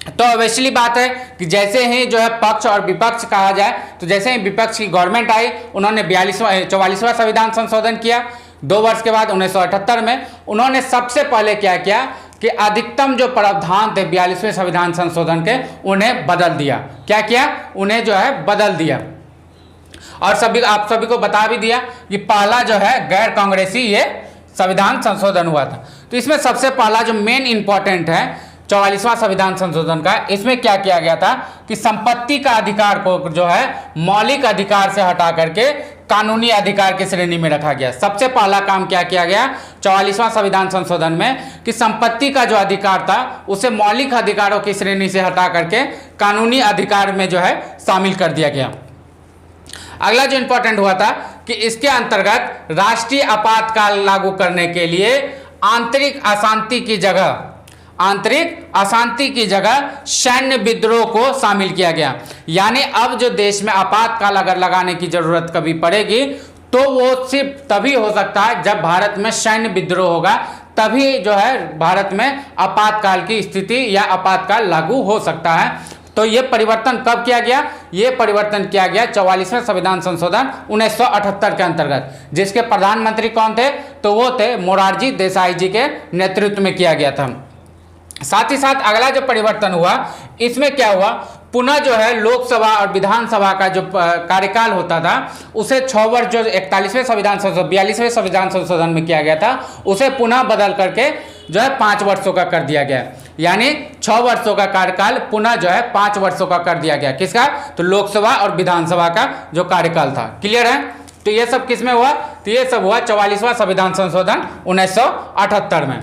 तो ऑब्वियसली बात है कि जैसे ही जो है पक्ष और विपक्ष कहा जाए, तो जैसे ही विपक्ष की गवर्नमेंट आई, उन्होंने 44वां संविधान संशोधन किया। 2 वर्ष के बाद 1978 में उन्होंने सबसे पहले क्या किया कि अधिकतम जो प्रावधान थे 42वें संविधान संशोधन के, उन्हें बदल दिया। क्या किया? उन्हें जो है बदल दिया। और आप सभी को बता भी दिया कि पहला जो है गैर कांग्रेसी ये संविधान संशोधन हुआ था। तो इसमें सबसे पहला जो मेन इंपॉर्टेंट है 44वां संविधान संशोधन का, इसमें क्या किया गया था कि संपत्ति का अधिकार को जो है मौलिक अधिकार से हटा करके कानूनी अधिकार की श्रेणी में रखा गया। सबसे पहला काम क्या किया गया 44वां संविधान संशोधन में कि संपत्ति का जो अधिकार था उसे मौलिक अधिकारों की श्रेणी से हटा करके कानूनी अधिकार में जो है शामिल कर दिया गया। अगला जो इंपॉर्टेंट हुआ था कि इसके अंतर्गत राष्ट्रीय आपातकाल लागू करने के लिए आंतरिक अशांति की जगह सैन्य विद्रोह को शामिल किया गया। यानी अब जो देश में आपातकाल अगर लगाने की जरूरत कभी पड़ेगी, तो वो सिर्फ तभी हो सकता है जब भारत में सैन्य विद्रोह होगा, तभी जो है भारत में आपातकाल की स्थिति या आपातकाल लागू हो सकता है। तो ये परिवर्तन कब किया गया? ये परिवर्तन किया गया 44वें संविधान संशोधन 1978 के अंतर्गत। जिसके प्रधानमंत्री कौन थे? तो वो थे मोरारजी देसाई जी के नेतृत्व में किया गया था। साथ ही साथ अगला जो परिवर्तन हुआ, इसमें क्या हुआ, पुनः जो है लोकसभा और विधानसभा का जो कार्यकाल होता था उसे 6 वर्ष, जो 41वें संविधान संशोधन 42वें संविधान संशोधन में किया गया था, उसे पुनः बदल करके जो है 5 वर्षों का कर दिया गया। यानी 6 वर्षों का कार्यकाल पुनः जो है 5 वर्षों का कर दिया गया। किसका? तो लोकसभा और विधानसभा का जो कार्यकाल था। क्लियर है? तो ये सब किस में हुआ? तो ये सब हुआ 44वां संविधान संशोधन 1978 में।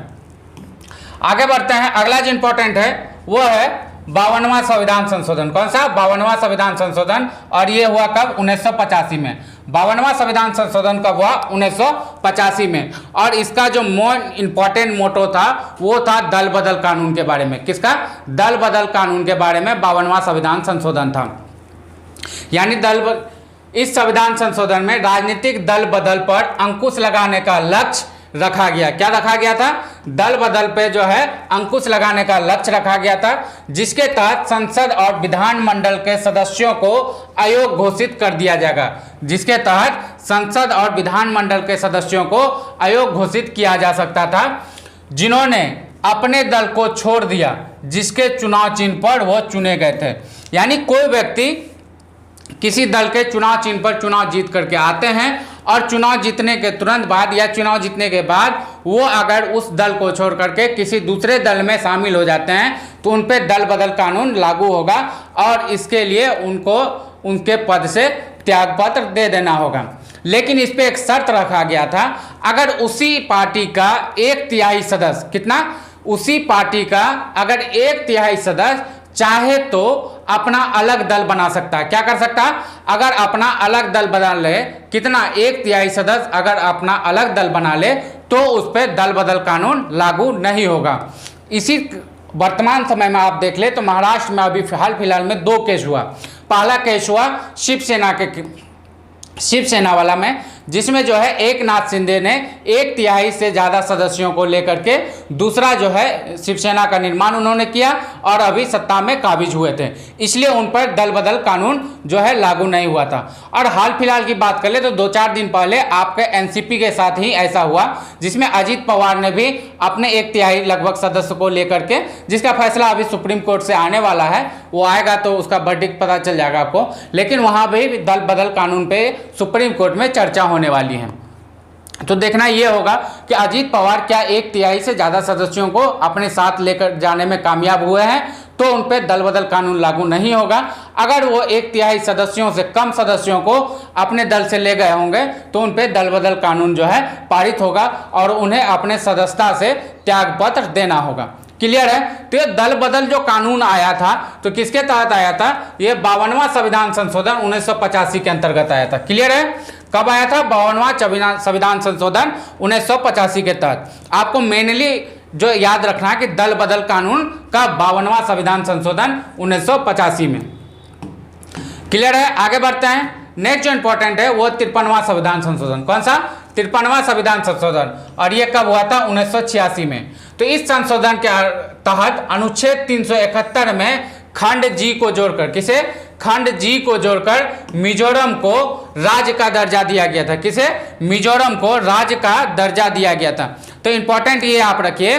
आगे बढ़ते हैं। अगला जो इंपॉर्टेंट है वो है 52वां संविधान संशोधन। कौन सा? 52वां संविधान संशोधन। और ये हुआ कब? 1985 में। 52वां संविधान संशोधन कब हुआ? 1985 में। और इसका जो इंपॉर्टेंट मोटो था वो था दल बदल कानून के बारे में। किसका? दल बदल कानून के बारे में 52वां संविधान संशोधन था। यानी इस संविधान संशोधन में राजनीतिक दल बदल पर अंकुश लगाने का लक्ष्य रखा गया। क्या रखा गया था? दल बदल पे जो है अंकुश लगाने का लक्ष्य रखा गया था, जिसके तहत संसद और विधानमंडल के सदस्यों को अयोग्य घोषित कर दिया जाएगा। जिसके तहत संसद और विधानमंडल के सदस्यों को अयोग्य घोषित किया जा सकता था जिन्होंने अपने दल को छोड़ दिया, जिसके चुनाव चिन्ह पर वो चुने गए थे। यानी कोई व्यक्ति किसी दल के चुनाव चिन्ह पर चुनाव जीत करके आते हैं और चुनाव जीतने के तुरंत बाद या चुनाव जीतने के बाद वो अगर उस दल को छोड़ करके किसी दूसरे दल में शामिल हो जाते हैं तो उन पर दल बदल कानून लागू होगा और इसके लिए उनको उनके पद से त्यागपत्र दे देना होगा। लेकिन इस पे एक शर्त रखा गया था, अगर उसी पार्टी का 1/3 सदस्य, कितना? उसी पार्टी का अगर 1/3 सदस्य चाहे तो अपना अलग दल बना सकता है। क्या कर सकता? अगर अपना अलग दल बना ले, कितना? 1/3 सदस्य अगर अपना अलग दल बना ले तो उस पर दल बदल कानून लागू नहीं होगा। इसी वर्तमान समय में आप देख ले तो महाराष्ट्र में अभी हाल फिलहाल में 2 केस हुआ। पहला केस हुआ शिवसेना वाला में, जिसमें जो है एकनाथ शिंदे ने 1/3 से ज़्यादा सदस्यों को लेकर के दूसरा जो है शिवसेना का निर्माण उन्होंने किया और अभी सत्ता में काबिज हुए थे, इसलिए उन पर दल बदल कानून जो है लागू नहीं हुआ था। और हाल फिलहाल की बात कर ले तो 2-4 दिन पहले आपके एनसीपी के साथ ही ऐसा हुआ, जिसमें अजीत पवार ने भी अपने 1/3 लगभग सदस्य को लेकर के, जिसका फैसला अभी सुप्रीम कोर्ट से आने वाला है, वो आएगा तो उसका वर्डिक्ट पता चल जाएगा आपको, लेकिन वहाँ भी दल बदल कानून पे सुप्रीम कोर्ट में चर्चा होने वाली है। तो देखना यह होगा कि अजीत पवार क्या 1/3 से ज़्यादा सदस्यों को अपने साथ लेकर जाने में कामयाब हुए हैं तो उन पर दल बदल कानून लागू नहीं होगा। अगर वो 1/3 सदस्यों से कम सदस्यों को अपने दल से ले गए होंगे तो उन पर दल बदल कानून जो है पारित होगा और उन्हें अपने सदस्यता से त्यागपत्र देना होगा। क्लियर है? तो ये दल बदल जो कानून आया था तो किसके तहत आया था? ये 52वां संविधान संशोधन 1985 के अंतर्गत आया था। क्लियर है? कब आया था? 52वां संविधान संशोधन 1985 के तहत। आपको मेनली जो याद रखना है कि दल बदल कानून का 52वां संविधान संशोधन 1985 में। क्लियर है? आगे बढ़ते हैं। नेक्स्ट जो इंपॉर्टेंट है वो 53वां संविधान संशोधन। कौन सा? 53वां संविधान संशोधन। और ये कब हुआ था? 1986 में। तो इस संशोधन के तहत अनुच्छेद 371 में खंड जी को जोड़कर, किसे? खंड जी को जोड़कर मिजोरम को राज्य का दर्जा दिया गया था। किसे? मिजोरम को राज्य का दर्जा दिया गया था। तो इंपॉर्टेंट ये आप रखिए,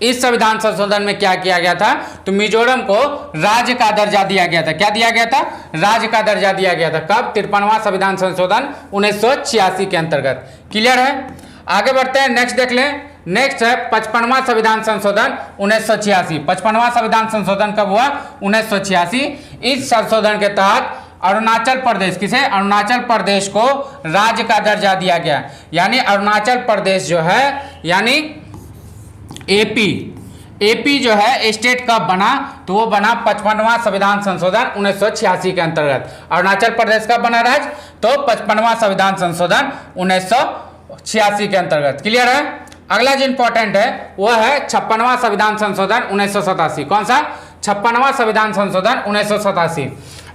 इस संविधान संशोधन में क्या किया गया था? तो मिजोरम को राज्य का दर्जा दिया गया था। क्या दिया गया था? राज्य का दर्जा दिया गया था। कब? 53वां संविधान संशोधन 1986 के अंतर्गत। क्लियर है? आगे बढ़ते हैं। नेक्स्ट देख लें। नेक्स्ट है 55वां संविधान संशोधन 1986। 55वां संविधान संशोधन कब हुआ? 1986। इस संशोधन के तहत अरुणाचल प्रदेश, किसे? अरुणाचल प्रदेश को राज्य का दर्जा दिया गया। यानी अरुणाचल प्रदेश जो है, यानी एपी जो है स्टेट कब बना? तो वो बना 55वां संविधान संशोधन 1986 के अंतर्गत। अरुणाचल प्रदेश कब बना राज्य? तो 55वां संविधान संशोधन 1986 के अंतर्गत। क्लियर है? अगला जो इंपॉर्टेंट है वो है 56वां संविधान संशोधन 1987। कौन सा? 56वां संविधान संशोधन 1987।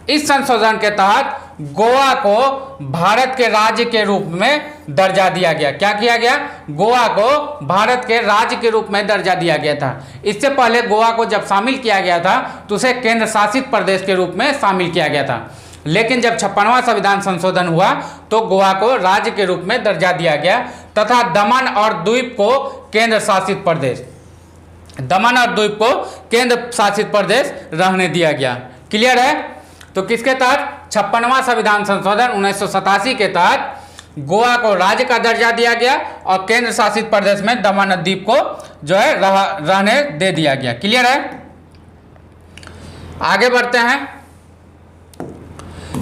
इस संशोधन के तहत गोवा को भारत के राज्य के रूप में दर्जा दिया गया। क्या किया गया? गोवा को भारत के राज्य के रूप में दर्जा दिया गया था। इससे पहले गोवा को जब शामिल किया गया था तो उसे केंद्र शासित प्रदेश के रूप में शामिल किया गया था, लेकिन जब 56वां संविधान संशोधन हुआ तो गोवा को राज्य के रूप में दर्जा दिया गया तथा दमन और द्वीप को केंद्र शासित प्रदेश, दमन और द्वीप को केंद्र शासित प्रदेश रहने दिया गया। क्लियर है? तो किसके तहत? 56वां संविधान संशोधन 1987 के तहत गोवा को राज्य का दर्जा दिया गया और केंद्र शासित प्रदेश में दमन और द्वीप को जो है रहने दे दिया गया। क्लियर है? आगे बढ़ते हैं,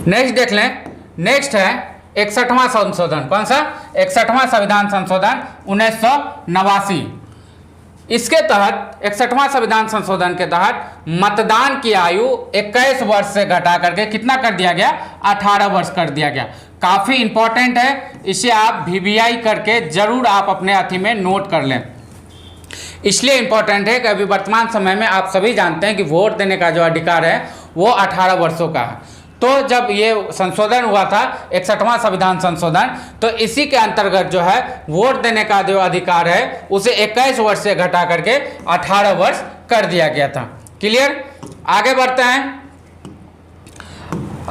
नेक्स्ट देख लें। नेक्स्ट है 61वां संशोधन। कौन सा? 61वां संविधान संशोधन 1989। इसके तहत 61वां संविधान संशोधन के तहत मतदान की आयु 21 वर्ष से घटा करके कितना कर दिया गया? 18 वर्ष कर दिया गया। काफी इंपॉर्टेंट है, इसे आप VVI करके जरूर आप अपने अथी में नोट कर लें। इसलिए इंपॉर्टेंट है कि अभी वर्तमान समय में आप सभी जानते हैं कि वोट देने का जो अधिकार है वो 18 वर्षों का है। तो जब ये संशोधन हुआ था 61वां संविधान संशोधन, तो इसी के अंतर्गत जो है वोट देने का जो अधिकार है उसे 21 वर्ष से घटा करके 18 वर्ष कर दिया गया था। क्लियर? आगे बढ़ते हैं,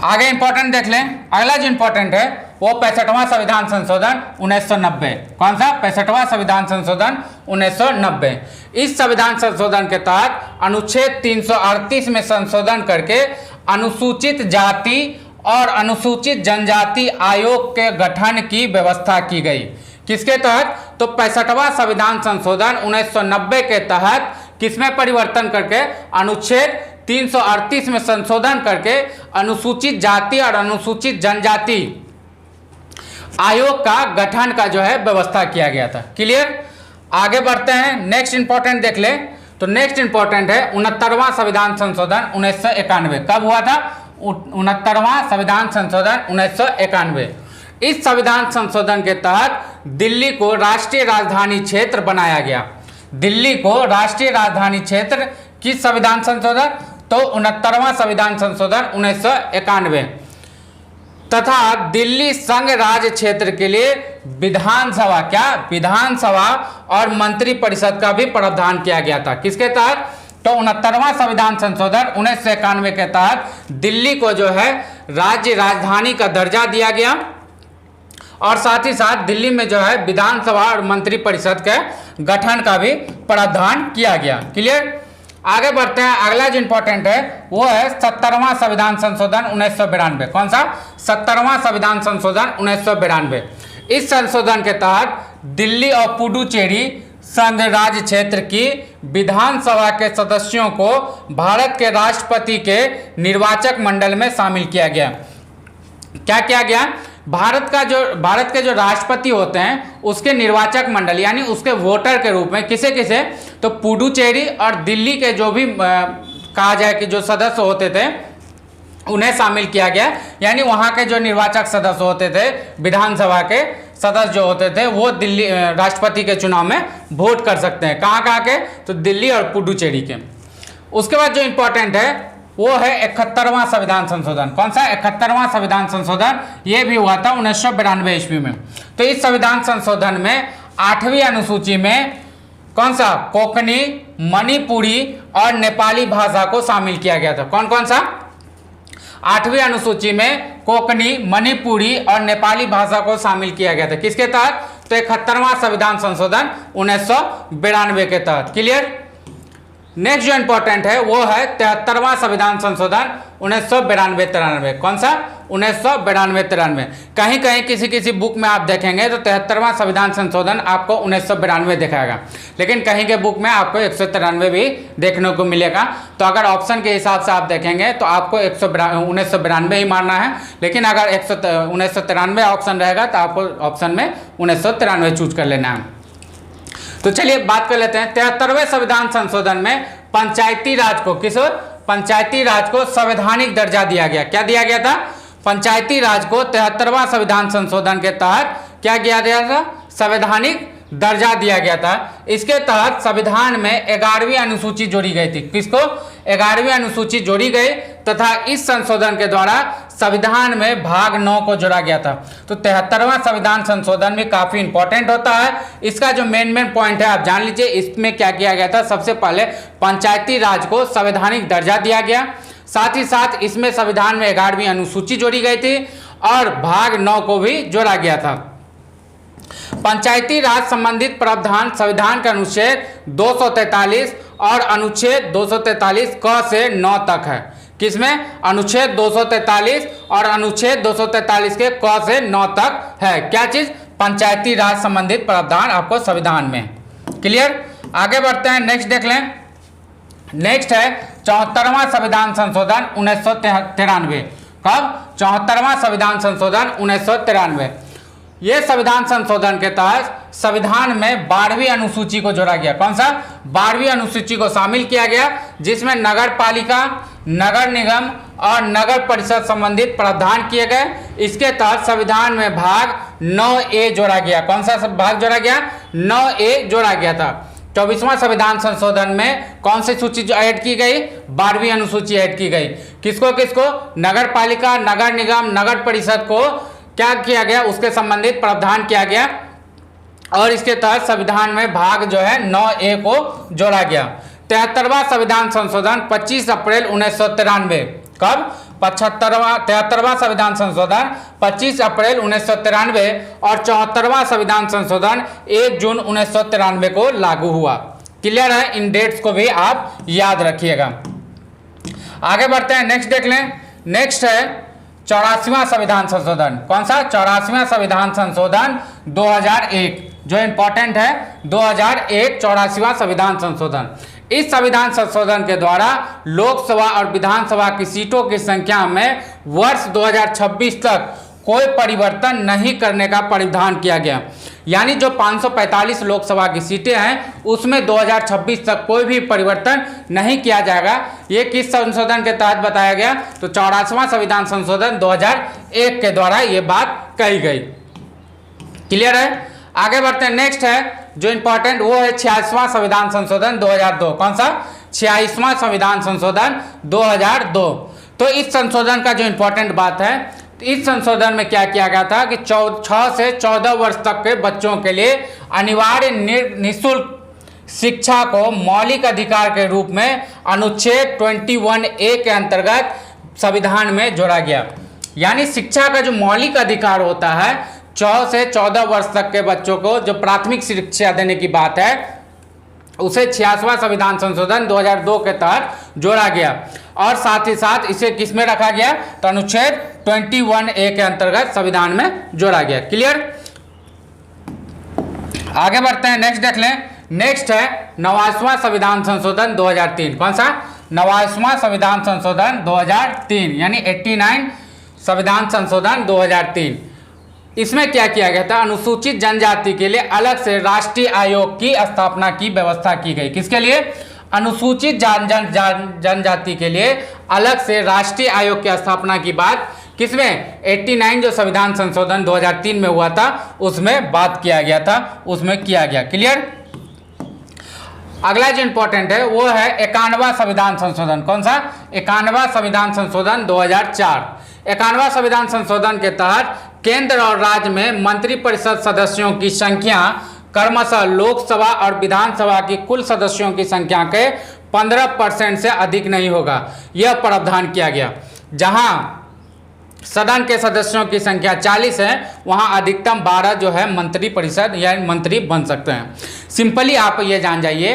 आगे इंपॉर्टेंट देख लें। अगला जो इंपॉर्टेंट है वो 65वां संविधान संशोधन 1990। कौन सा? 65वां संविधान संशोधन 1990। इस संविधान संशोधन के तहत अनुच्छेद 338 में संशोधन करके अनुसूचित जाति और अनुसूचित जनजाति आयोग के गठन की व्यवस्था की गई। किसके तहत? तो 65वां संविधान संशोधन 1990 के तहत किसमें परिवर्तन करके? अनुच्छेद 338 में संशोधन करके अनुसूचित जाति और अनुसूचित जनजाति आयोग का गठन का जो है व्यवस्था किया गया था। क्लियर? आगे बढ़ते हैं, नेक्स्ट इंपॉर्टेंट देख ले। तो नेक्स्ट इंपॉर्टेंट है 69वां संविधान संशोधन 1991। कब हुआ था? 69वां संविधान संशोधन 1991। इस संविधान संशोधन के तहत दिल्ली को राष्ट्रीय राजधानी क्षेत्र बनाया गया। दिल्ली को राष्ट्रीय राजधानी क्षेत्र किस संविधान संशोधन? तो 69वां संविधान संशोधन 1991 तथा दिल्ली संघ राज्य क्षेत्र के लिए विधानसभा, क्या? विधानसभा और मंत्री परिषद का भी प्रावधान किया गया था। किसके तहत? तो 69वां संविधान संशोधन 1991 के तहत दिल्ली को जो है राज्य राजधानी का दर्जा दिया गया और साथ ही साथ दिल्ली में जो है विधानसभा और मंत्री परिषद के गठन का भी प्रावधान किया गया। क्लियर? आगे बढ़ते हैं, अगला जो इंपॉर्टेंट है वो है 70वां संविधान संशोधन 1992। कौन सा? 70वां संविधान संशोधन 1992। इस संशोधन के तहत दिल्ली और पुडुचेरी संघ राज्य क्षेत्र की विधानसभा के सदस्यों को भारत के राष्ट्रपति के निर्वाचक मंडल में शामिल किया गया। क्या किया गया? भारत के जो राष्ट्रपति होते हैं उसके निर्वाचक मंडल यानी उसके वोटर के रूप में किसे किसे? तो पुडुचेरी और दिल्ली के जो भी कहा जाए कि जो सदस्य होते थे उन्हें शामिल किया गया। यानी वहाँ के जो निर्वाचक सदस्य होते थे, विधानसभा के सदस्य जो होते थे, वो दिल्ली राष्ट्रपति के चुनाव में वोट कर सकते हैं। कहाँ के? तो दिल्ली और पुडुचेरी के। उसके बाद जो इंपॉर्टेंट है वो है 71वां संविधान संशोधन। कौन सा? 71वां संविधान संशोधन। ये भी हुआ था 1992 ईस्वी में। तो इस संविधान संशोधन में 8वीं अनुसूची में कौन सा? कोंकणी, मणिपुरी और नेपाली भाषा को शामिल किया गया था। कौन कौन सा? 8वीं अनुसूची में कोंकणी, मणिपुरी और नेपाली भाषा को शामिल किया गया था। किसके तहत? तो 71वां संविधान संशोधन 1992 के तहत। क्लियर? नेक्स्ट जो इंपॉर्टेंट है वो है 73वां संविधान संशोधन 1992-93। कौन सा? 1992-93। कहीं कहीं किसी बुक में आप देखेंगे तो 73वां संविधान संशोधन आपको 1992 दिखाएगा, लेकिन कहीं के बुक में आपको 193 भी देखने को मिलेगा। तो अगर ऑप्शन के हिसाब से आप देखेंगे तो आपको 1992 ही मारना है, लेकिन अगर 1993 ऑप्शन रहेगा तो आपको ऑप्शन में 1993 चूज कर लेना है। तो चलिए बात कर लेते हैं 73वें संविधान संशोधन में पंचायती राज को पंचायती राज को संवैधानिक दर्जा दिया गया। क्या दिया गया था? पंचायती राज को 73वां संविधान संशोधन के तहत क्या किया गया था? संवैधानिक दर्जा दिया गया था। इसके तहत संविधान में 11वीं अनुसूची जोड़ी गई थी। किसको? 11वीं अनुसूची जोड़ी गई तथा इस संशोधन के द्वारा संविधान में भाग 9 को जोड़ा गया था। तो 73वां संविधान संशोधन भी काफी इंपॉर्टेंट होता है। इसका जो मेन पॉइंट है आप जान लीजिए। इसमें क्या किया गया था? सबसे पहले पंचायती राज को संवैधानिक दर्जा दिया गया, साथ ही साथ इसमें संविधान में 11वीं अनुसूची जोड़ी गई थी और भाग 9 को भी जोड़ा गया था। पंचायती राज संबंधित प्रावधान संविधान के अनुच्छेद 243 और अनुच्छेद 243 क से 9 तक है। किसमें? अनुच्छेद 243 और अनुच्छेद 243 के क से 9 तक है। क्या चीज? पंचायती राज संबंधित प्रावधान आपको संविधान में। क्लियर? आगे बढ़ते हैं, नेक्स्ट देख लें। नेक्स्ट है 74वां संविधान संशोधन 1993। कब? 74वां संविधान संशोधन 1993। यह संविधान संशोधन के तहत संविधान में 12वीं अनुसूची को जोड़ा गया। कौन सा? 12वीं अनुसूची को शामिल किया गया, जिसमें नगर पालिका, नगर निगम और नगर परिषद संबंधित प्रावधान किए गए। इसके तहत संविधान में भाग 9A जोड़ा गया। कौन सा भाग जोड़ा गया? 9A जोड़ा गया था। 24वां संविधान संशोधन में कौन सी सूची जो ऐड की गई? 12वीं अनुसूची ऐड की गई। किसको किसको? नगर पालिका, नगर निगम, नगर परिषद को क्या किया गया? उसके संबंधित प्रावधान किया गया और इसके तहत संविधान में भाग जो है 9A को जोड़ा गया। 73वां संविधान संशोधन 25 अप्रैल 1993। कब? 73वां संविधान संशोधन 25 अप्रैल 1993 और 74वां संविधान संशोधन 1 जून 1993 को लागू हुआ। क्लियर है? इन डेट्स को भी आप याद रखिएगा। आगे बढ़ते हैं, नेक्स्ट देख लें। नेक्स्ट है 84वां संविधान संशोधन। कौन सा? 84वां संविधान संशोधन 2001, जो इंपॉर्टेंट है। 2001 84वां संविधान संशोधन। इस संविधान संशोधन के द्वारा लोकसभा और विधानसभा की सीटों की संख्या में वर्ष 2026 तक कोई परिवर्तन नहीं करने का प्रावधान किया गया। यानी जो 545 लोकसभा की सीटें हैं उसमें 2026 तक कोई भी परिवर्तन नहीं किया जाएगा। ये किस संशोधन के तहत बताया गया? तो 84वां संविधान संशोधन 2001 के द्वारा ये बात कही गई। क्लियर है? आगे बढ़ते हैं, नेक्स्ट है जो इंपॉर्टेंट वो है 86वां संविधान संशोधन 2002। कौन सा? 86वां संविधान संशोधन 2002। तो इस संशोधन का जो इंपॉर्टेंट बात है, इस संशोधन में क्या किया गया था कि 6 से 14 वर्ष तक के बच्चों के लिए अनिवार्य निःशुल्क शिक्षा को मौलिक अधिकार के रूप में अनुच्छेद 21A के अंतर्गत संविधान में जोड़ा गया। यानी शिक्षा का जो मौलिक अधिकार होता है 6 से 14 वर्ष तक के बच्चों को जो प्राथमिक शिक्षा देने की बात है, उसे 86वां संविधान संशोधन 2002 के तहत जोड़ा गया और साथ ही साथ इसे किस में रखा गया? तो अनुच्छेद 21A के अंतर्गत संविधान में जोड़ा गया। क्लियर? आगे बढ़ते हैं, नेक्स्ट देख लें। नेक्स्ट है 89वां संविधान संशोधन 2003। कौन सा? 89वां संविधान संशोधन 2003, यानी 89 संविधान संशोधन 2003। इसमें क्या किया गया था? अनुसूचित जनजाति के लिए अलग से राष्ट्रीय आयोग की स्थापना की व्यवस्था की गई। किसके लिए? अनुसूचित जनजाति के लिए अलग से राष्ट्रीय आयोग की स्थापना की बात किसमें? 89 जो संविधान संशोधन 2003 में हुआ था उसमें बात किया गया था, उसमें किया गया। क्लियर? अगला जो इंपॉर्टेंट है वो है 91वां संविधान संशोधन। कौन सा? 91वां संविधान संशोधन 2004। 91वां संविधान संशोधन के तहत केंद्र और राज्य में मंत्रिपरिषद सदस्यों की संख्या क्रमशः लोकसभा और विधानसभा की कुल सदस्यों की संख्या के 15% से अधिक नहीं होगा। यह प्रावधान किया गया। जहां सदन के सदस्यों की संख्या 40 है वहां अधिकतम 12 जो है मंत्रिपरिषद या मंत्री बन सकते हैं। सिंपली आप ये जान जाइए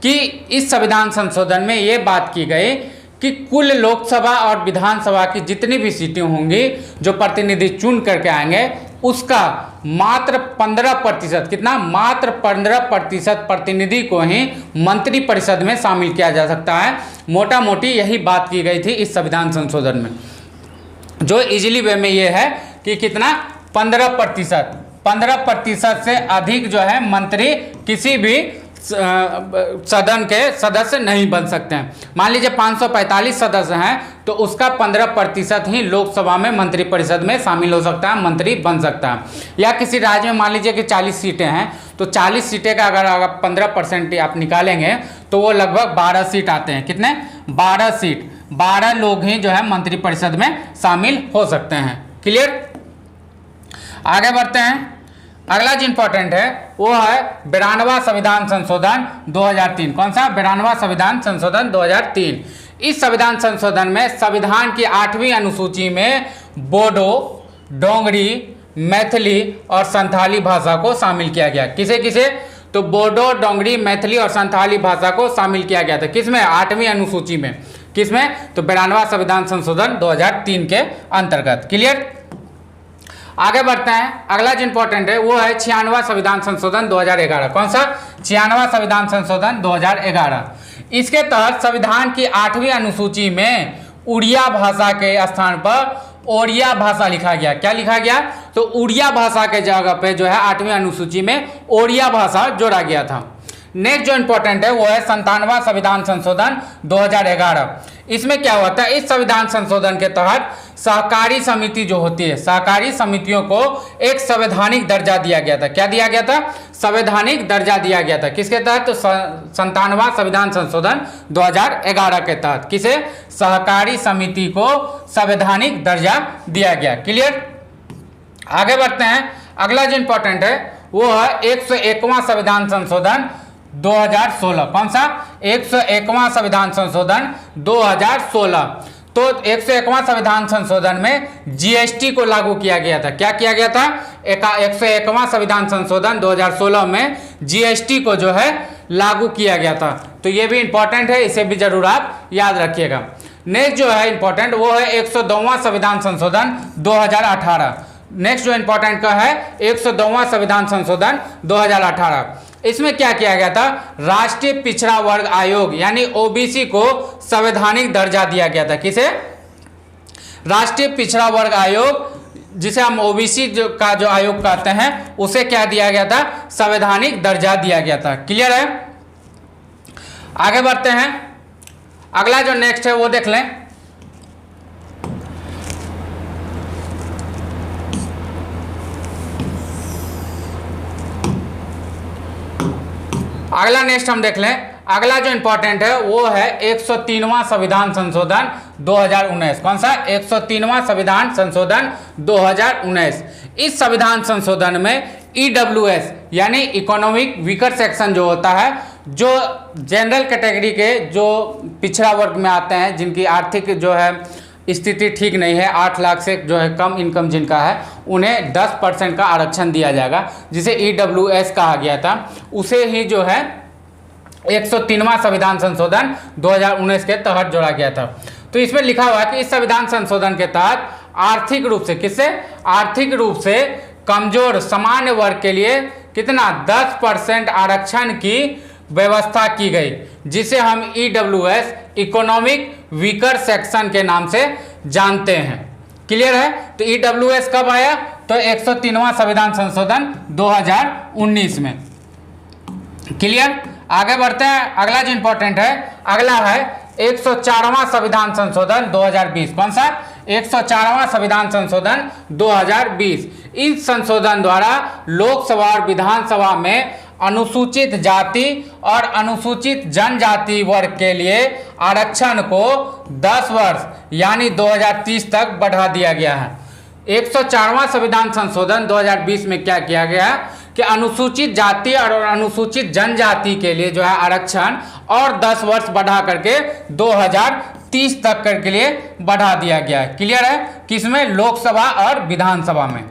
कि इस संविधान संशोधन में ये बात की गई कि कुल लोकसभा और विधानसभा की जितनी भी सीटें होंगी जो प्रतिनिधि चुन करके आएंगे उसका मात्र 15%, कितना? मात्र 15% प्रतिनिधि को ही मंत्रिपरिषद में शामिल किया जा सकता है। मोटा मोटी यही बात की गई थी इस संविधान संशोधन में। जो इजीली वे में ये है कि कितना? 15% से अधिक जो है मंत्री किसी भी सदन के सदस्य नहीं बन सकते हैं। मान लीजिए 545 सदस्य हैं तो उसका 15% ही लोकसभा में मंत्रिपरिषद में शामिल हो सकता है, मंत्री बन सकता है। या किसी राज्य में मान लीजिए कि 40 सीटें हैं तो 40 सीटें का अगर 15% आप निकालेंगे तो वो लगभग 12 सीट आते हैं। कितने? 12 सीट, 12 लोग ही जो है मंत्रिपरिषद में शामिल हो सकते हैं। क्लियर? आगे बढ़ते हैं। अगला जो इंपॉर्टेंट है वो है 92वां संविधान संशोधन 2003। कौन सा? 92वां संविधान संशोधन 2003। इस संविधान संशोधन में संविधान की 8वीं अनुसूची में बोडो, डोंगरी, मैथिली और संथाली भाषा को शामिल किया गया। किसे किसे? तो बोडो, डोंगरी, मैथिली और संथाली भाषा को शामिल किया गया था। किसमें? 8वीं अनुसूची में। किसमें? तो 92वां संविधान संशोधन 2003 के अंतर्गत। क्लियर? आगे बढ़ते हैं। अगला जो इंपॉर्टेंट है वो है 96वां संविधान संशोधन 2011। कौन सा? 96वां संविधान संशोधन 2011। इसके तहत संविधान की 8वीं अनुसूची में उड़िया भाषा के स्थान पर ओड़िया भाषा लिखा गया। क्या लिखा गया? तो उड़िया भाषा के जगह पे जो है 8वीं अनुसूची में ओड़िया भाषा जोड़ा गया था। नेक्स्ट जो इंपॉर्टेंट है वो है 97वां संविधान संशोधन 2011। इसमें क्या होता है? इस संविधान संशोधन के तहत सहकारी समिति जो होती है, सहकारी समितियों को एक संवैधानिक दर्जा दिया गया था। क्या दिया गया था? संवैधानिक दर्जा दिया गया था। किसके तहत? तो 97वां संविधान संशोधन 2011 के तहत किसे? सहकारी समिति को संवैधानिक दर्जा दिया गया। क्लियर? आगे बढ़ते हैं। अगला जो इंपॉर्टेंट है वो है 101वां संविधान संशोधन 2016। कौन सा? 101वां संविधान संशोधन 2016। तो 101वां संविधान संशोधन में जीएसटी को लागू किया गया था। क्या किया गया था? 101वां संविधान संशोधन 2016 में जीएसटी को जो है लागू किया गया था। तो ये भी इंपॉर्टेंट है, इसे भी जरूर आप याद रखिएगा। नेक्स्ट जो है इंपॉर्टेंट वो है 102वां संविधान संशोधन 2018। नेक्स्ट जो इंपॉर्टेंट का है 102वां संविधान संशोधन 2018। इसमें क्या किया गया था? राष्ट्रीय पिछड़ा वर्ग आयोग यानी ओबीसी को संवैधानिक दर्जा दिया गया था। किसे? राष्ट्रीय पिछड़ा वर्ग आयोग, जिसे हम ओबीसी का जो आयोग कहते हैं, उसे क्या दिया गया था? संवैधानिक दर्जा दिया गया था। क्लियर है? आगे बढ़ते हैं। अगला जो नेक्स्ट है वो देख लें। अगला नेक्स्ट हम देख लें। अगला जो इंपॉर्टेंट है वो है 103वां संविधान संशोधन 2019। कौन सा? 103वां संविधान संशोधन 2019। इस संविधान संशोधन में ईडब्ल्यूएस यानी इकोनॉमिक वीकर सेक्शन जो होता है, जो जनरल कैटेगरी के जो पिछड़ा वर्ग में आते हैं, जिनकी आर्थिक जो है स्थिति ठीक नहीं है, 8 लाख से जो है कम इनकम जिनका है, उन्हें 10% का आरक्षण दिया जाएगा, जिसे ईडब्ल्यूएस कहा गया था। उसे ही जो है 103वां संविधान संशोधन 2019 के तहत जोड़ा गया था। तो इसमें लिखा हुआ है कि इस संविधान संशोधन के तहत आर्थिक रूप से किससे? आर्थिक रूप से कमजोर सामान्य वर्ग के लिए कितना? 10% आरक्षण की व्यवस्था की गई, जिसे हम ईडब्ल्यूएस इकोनॉमिक वीकर सेक्शन के नाम से जानते हैं। क्लियर है? तो ईडब्ल्यूएस कब आया? तो 103वां संविधान संशोधन 2019 में। क्लियर? आगे बढ़ते हैं। अगला जो इंपॉर्टेंट है, अगला है 104वां संविधान संशोधन 2020। कौन सा? 104वां संविधान संशोधन 2020। इस संशोधन द्वारा लोकसभा और विधानसभा में अनुसूचित जाति और अनुसूचित जनजाति वर्ग के लिए आरक्षण को 10 वर्ष यानी 2030 तक बढ़ा दिया गया है। 104वां संविधान संशोधन 2020 में क्या किया गया कि अनुसूचित जाति और अनुसूचित जनजाति के लिए जो है आरक्षण और 10 वर्ष बढ़ा करके 2030 तक के लिए बढ़ा दिया गया है। क्लियर है? किसमें? लोकसभा और विधानसभा में।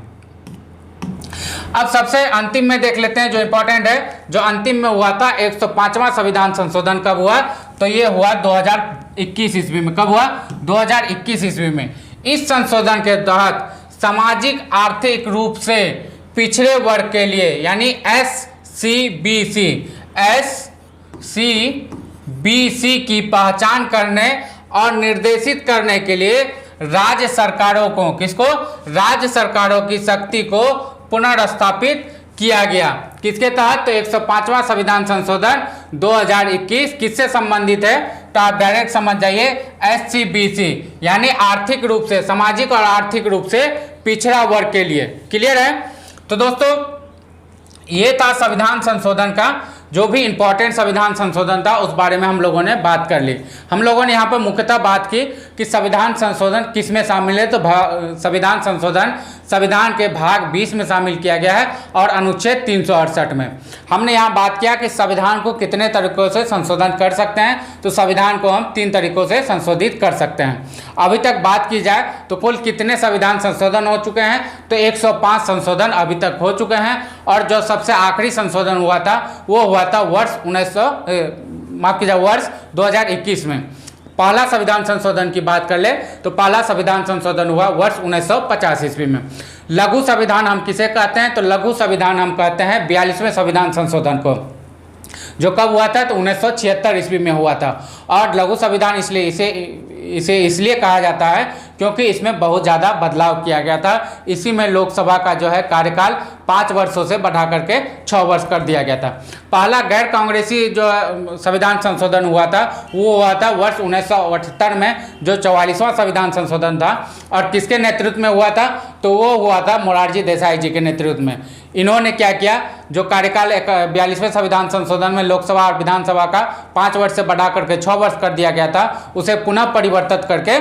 अब सबसे अंतिम में देख लेते हैं जो इंपॉर्टेंट है, जो अंतिम में हुआ था 105वां संविधान संशोधन कब हुआ? तो ये हुआ 2021 ईस्वी में। कब हुआ? 2021 ईस्वी में। इस संशोधन के तहत सामाजिक आर्थिक रूप से पिछड़े वर्ग के लिए यानी एससी/बीसी की पहचान करने और निर्देशित करने के लिए राज्य सरकारों को, किसको? राज्य सरकारों की शक्ति को पुनर्स्थापित किया गया। किसके तहत? तो 105वां संविधान संशोधन 2021 किससे संबंधित है? तो आप डायरेक्ट समझ जाइए, SCBC यानी आर्थिक रूप से, सामाजिक और आर्थिक रूप से पिछड़ा वर्ग के लिए। क्लियर है? तो दोस्तों ये था संविधान संशोधन का, जो भी इंपॉर्टेंट संविधान संशोधन था उस बारे में हम लोगों ने बात कर ली। हम लोगों ने यहाँ पर मुख्यतः बात की कि संविधान संशोधन किस में शामिल है। तो संविधान संशोधन संविधान के भाग 20 में शामिल किया गया है और अनुच्छेद 368 में। हमने यहाँ बात किया कि संविधान को कितने तरीकों से संशोधन कर सकते हैं। तो संविधान को हम 3 तरीकों से संशोधित कर सकते हैं। अभी तक बात की जाए तो कुल कितने संविधान संशोधन हो चुके हैं? तो 105 संशोधन अभी तक हो चुके हैं और जो सबसे आखिरी संशोधन हुआ था वो हुआ था वर्ष 2021 में। पहला संविधान संशोधन की बात कर ले तो पहला संविधान संशोधन हुआ वर्ष 1950 ईस्वी में। लघु संविधान हम किसे कहते हैं? तो लघु संविधान हम कहते हैं 42वें संविधान संशोधन को, जो कब हुआ था? तो 1976 ईस्वी में हुआ था। और लघु संविधान इसे इसलिए कहा जाता है क्योंकि इसमें बहुत ज़्यादा बदलाव किया गया था। इसी में लोकसभा का जो है कार्यकाल 5 वर्षों से बढ़ा करके 6 वर्ष कर दिया गया था। पहला गैर कांग्रेसी जो संविधान संशोधन हुआ था वो हुआ था वर्ष 1978 में, जो 44वां संविधान संशोधन था। और किसके नेतृत्व में हुआ था? तो वो हुआ था मोरारजी देसाई जी के नेतृत्व में। इन्होंने क्या किया, जो कार्यकाल 42वें संविधान संशोधन में लोकसभा और विधानसभा का 5 वर्ष से बढ़ा करके 6 वर्ष कर दिया गया था, उसे पुनः परिवर्तित करके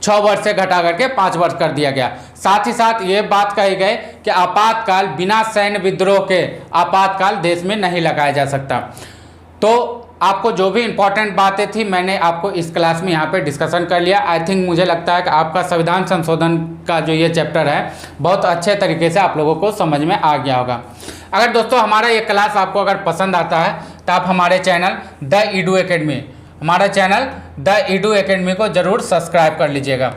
6 वर्ष से घटा करके 5 वर्ष कर दिया गया। साथ ही साथ ये बात कही गई कि आपातकाल बिना सैन्य विद्रोह के आपातकाल देश में नहीं लगाया जा सकता। तो आपको जो भी इंपॉर्टेंट बातें थी मैंने आपको इस क्लास में यहाँ पे डिस्कशन कर लिया। आई थिंक मुझे लगता है कि आपका संविधान संशोधन का जो ये चैप्टर है बहुत अच्छे तरीके से आप लोगों को समझ में आ गया होगा। अगर दोस्तों हमारा ये क्लास आपको अगर पसंद आता है तो आप हमारे चैनल द ईडू एकेडमी, हमारा चैनल द ईडू एकेडमी को ज़रूर सब्सक्राइब कर लीजिएगा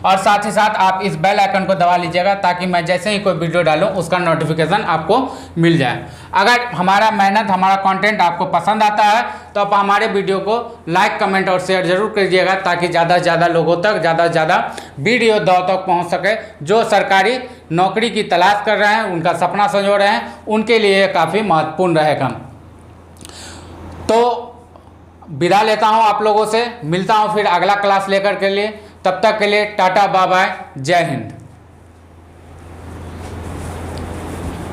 और साथ ही साथ आप इस बेल आइकन को दबा लीजिएगा ताकि मैं जैसे ही कोई वीडियो डालूं उसका नोटिफिकेशन आपको मिल जाए। अगर हमारा मेहनत, हमारा कंटेंट आपको पसंद आता है तो आप हमारे वीडियो को लाइक, कमेंट और शेयर जरूर कीजिएगा ताकि ज़्यादा से ज़्यादा लोगों तक, ज़्यादा से ज़्यादा वीडियो तक पहुँच सके। जो सरकारी नौकरी की तलाश कर रहे हैं, उनका सपना संजो रहे हैं, उनके लिए काफ़ी महत्वपूर्ण रहेगा। तो विदा लेता हूँ आप लोगों से, मिलता हूँ फिर अगला क्लास लेकर के लिए। तब तक के लिए टाटा, बाय बाय, जय हिंद।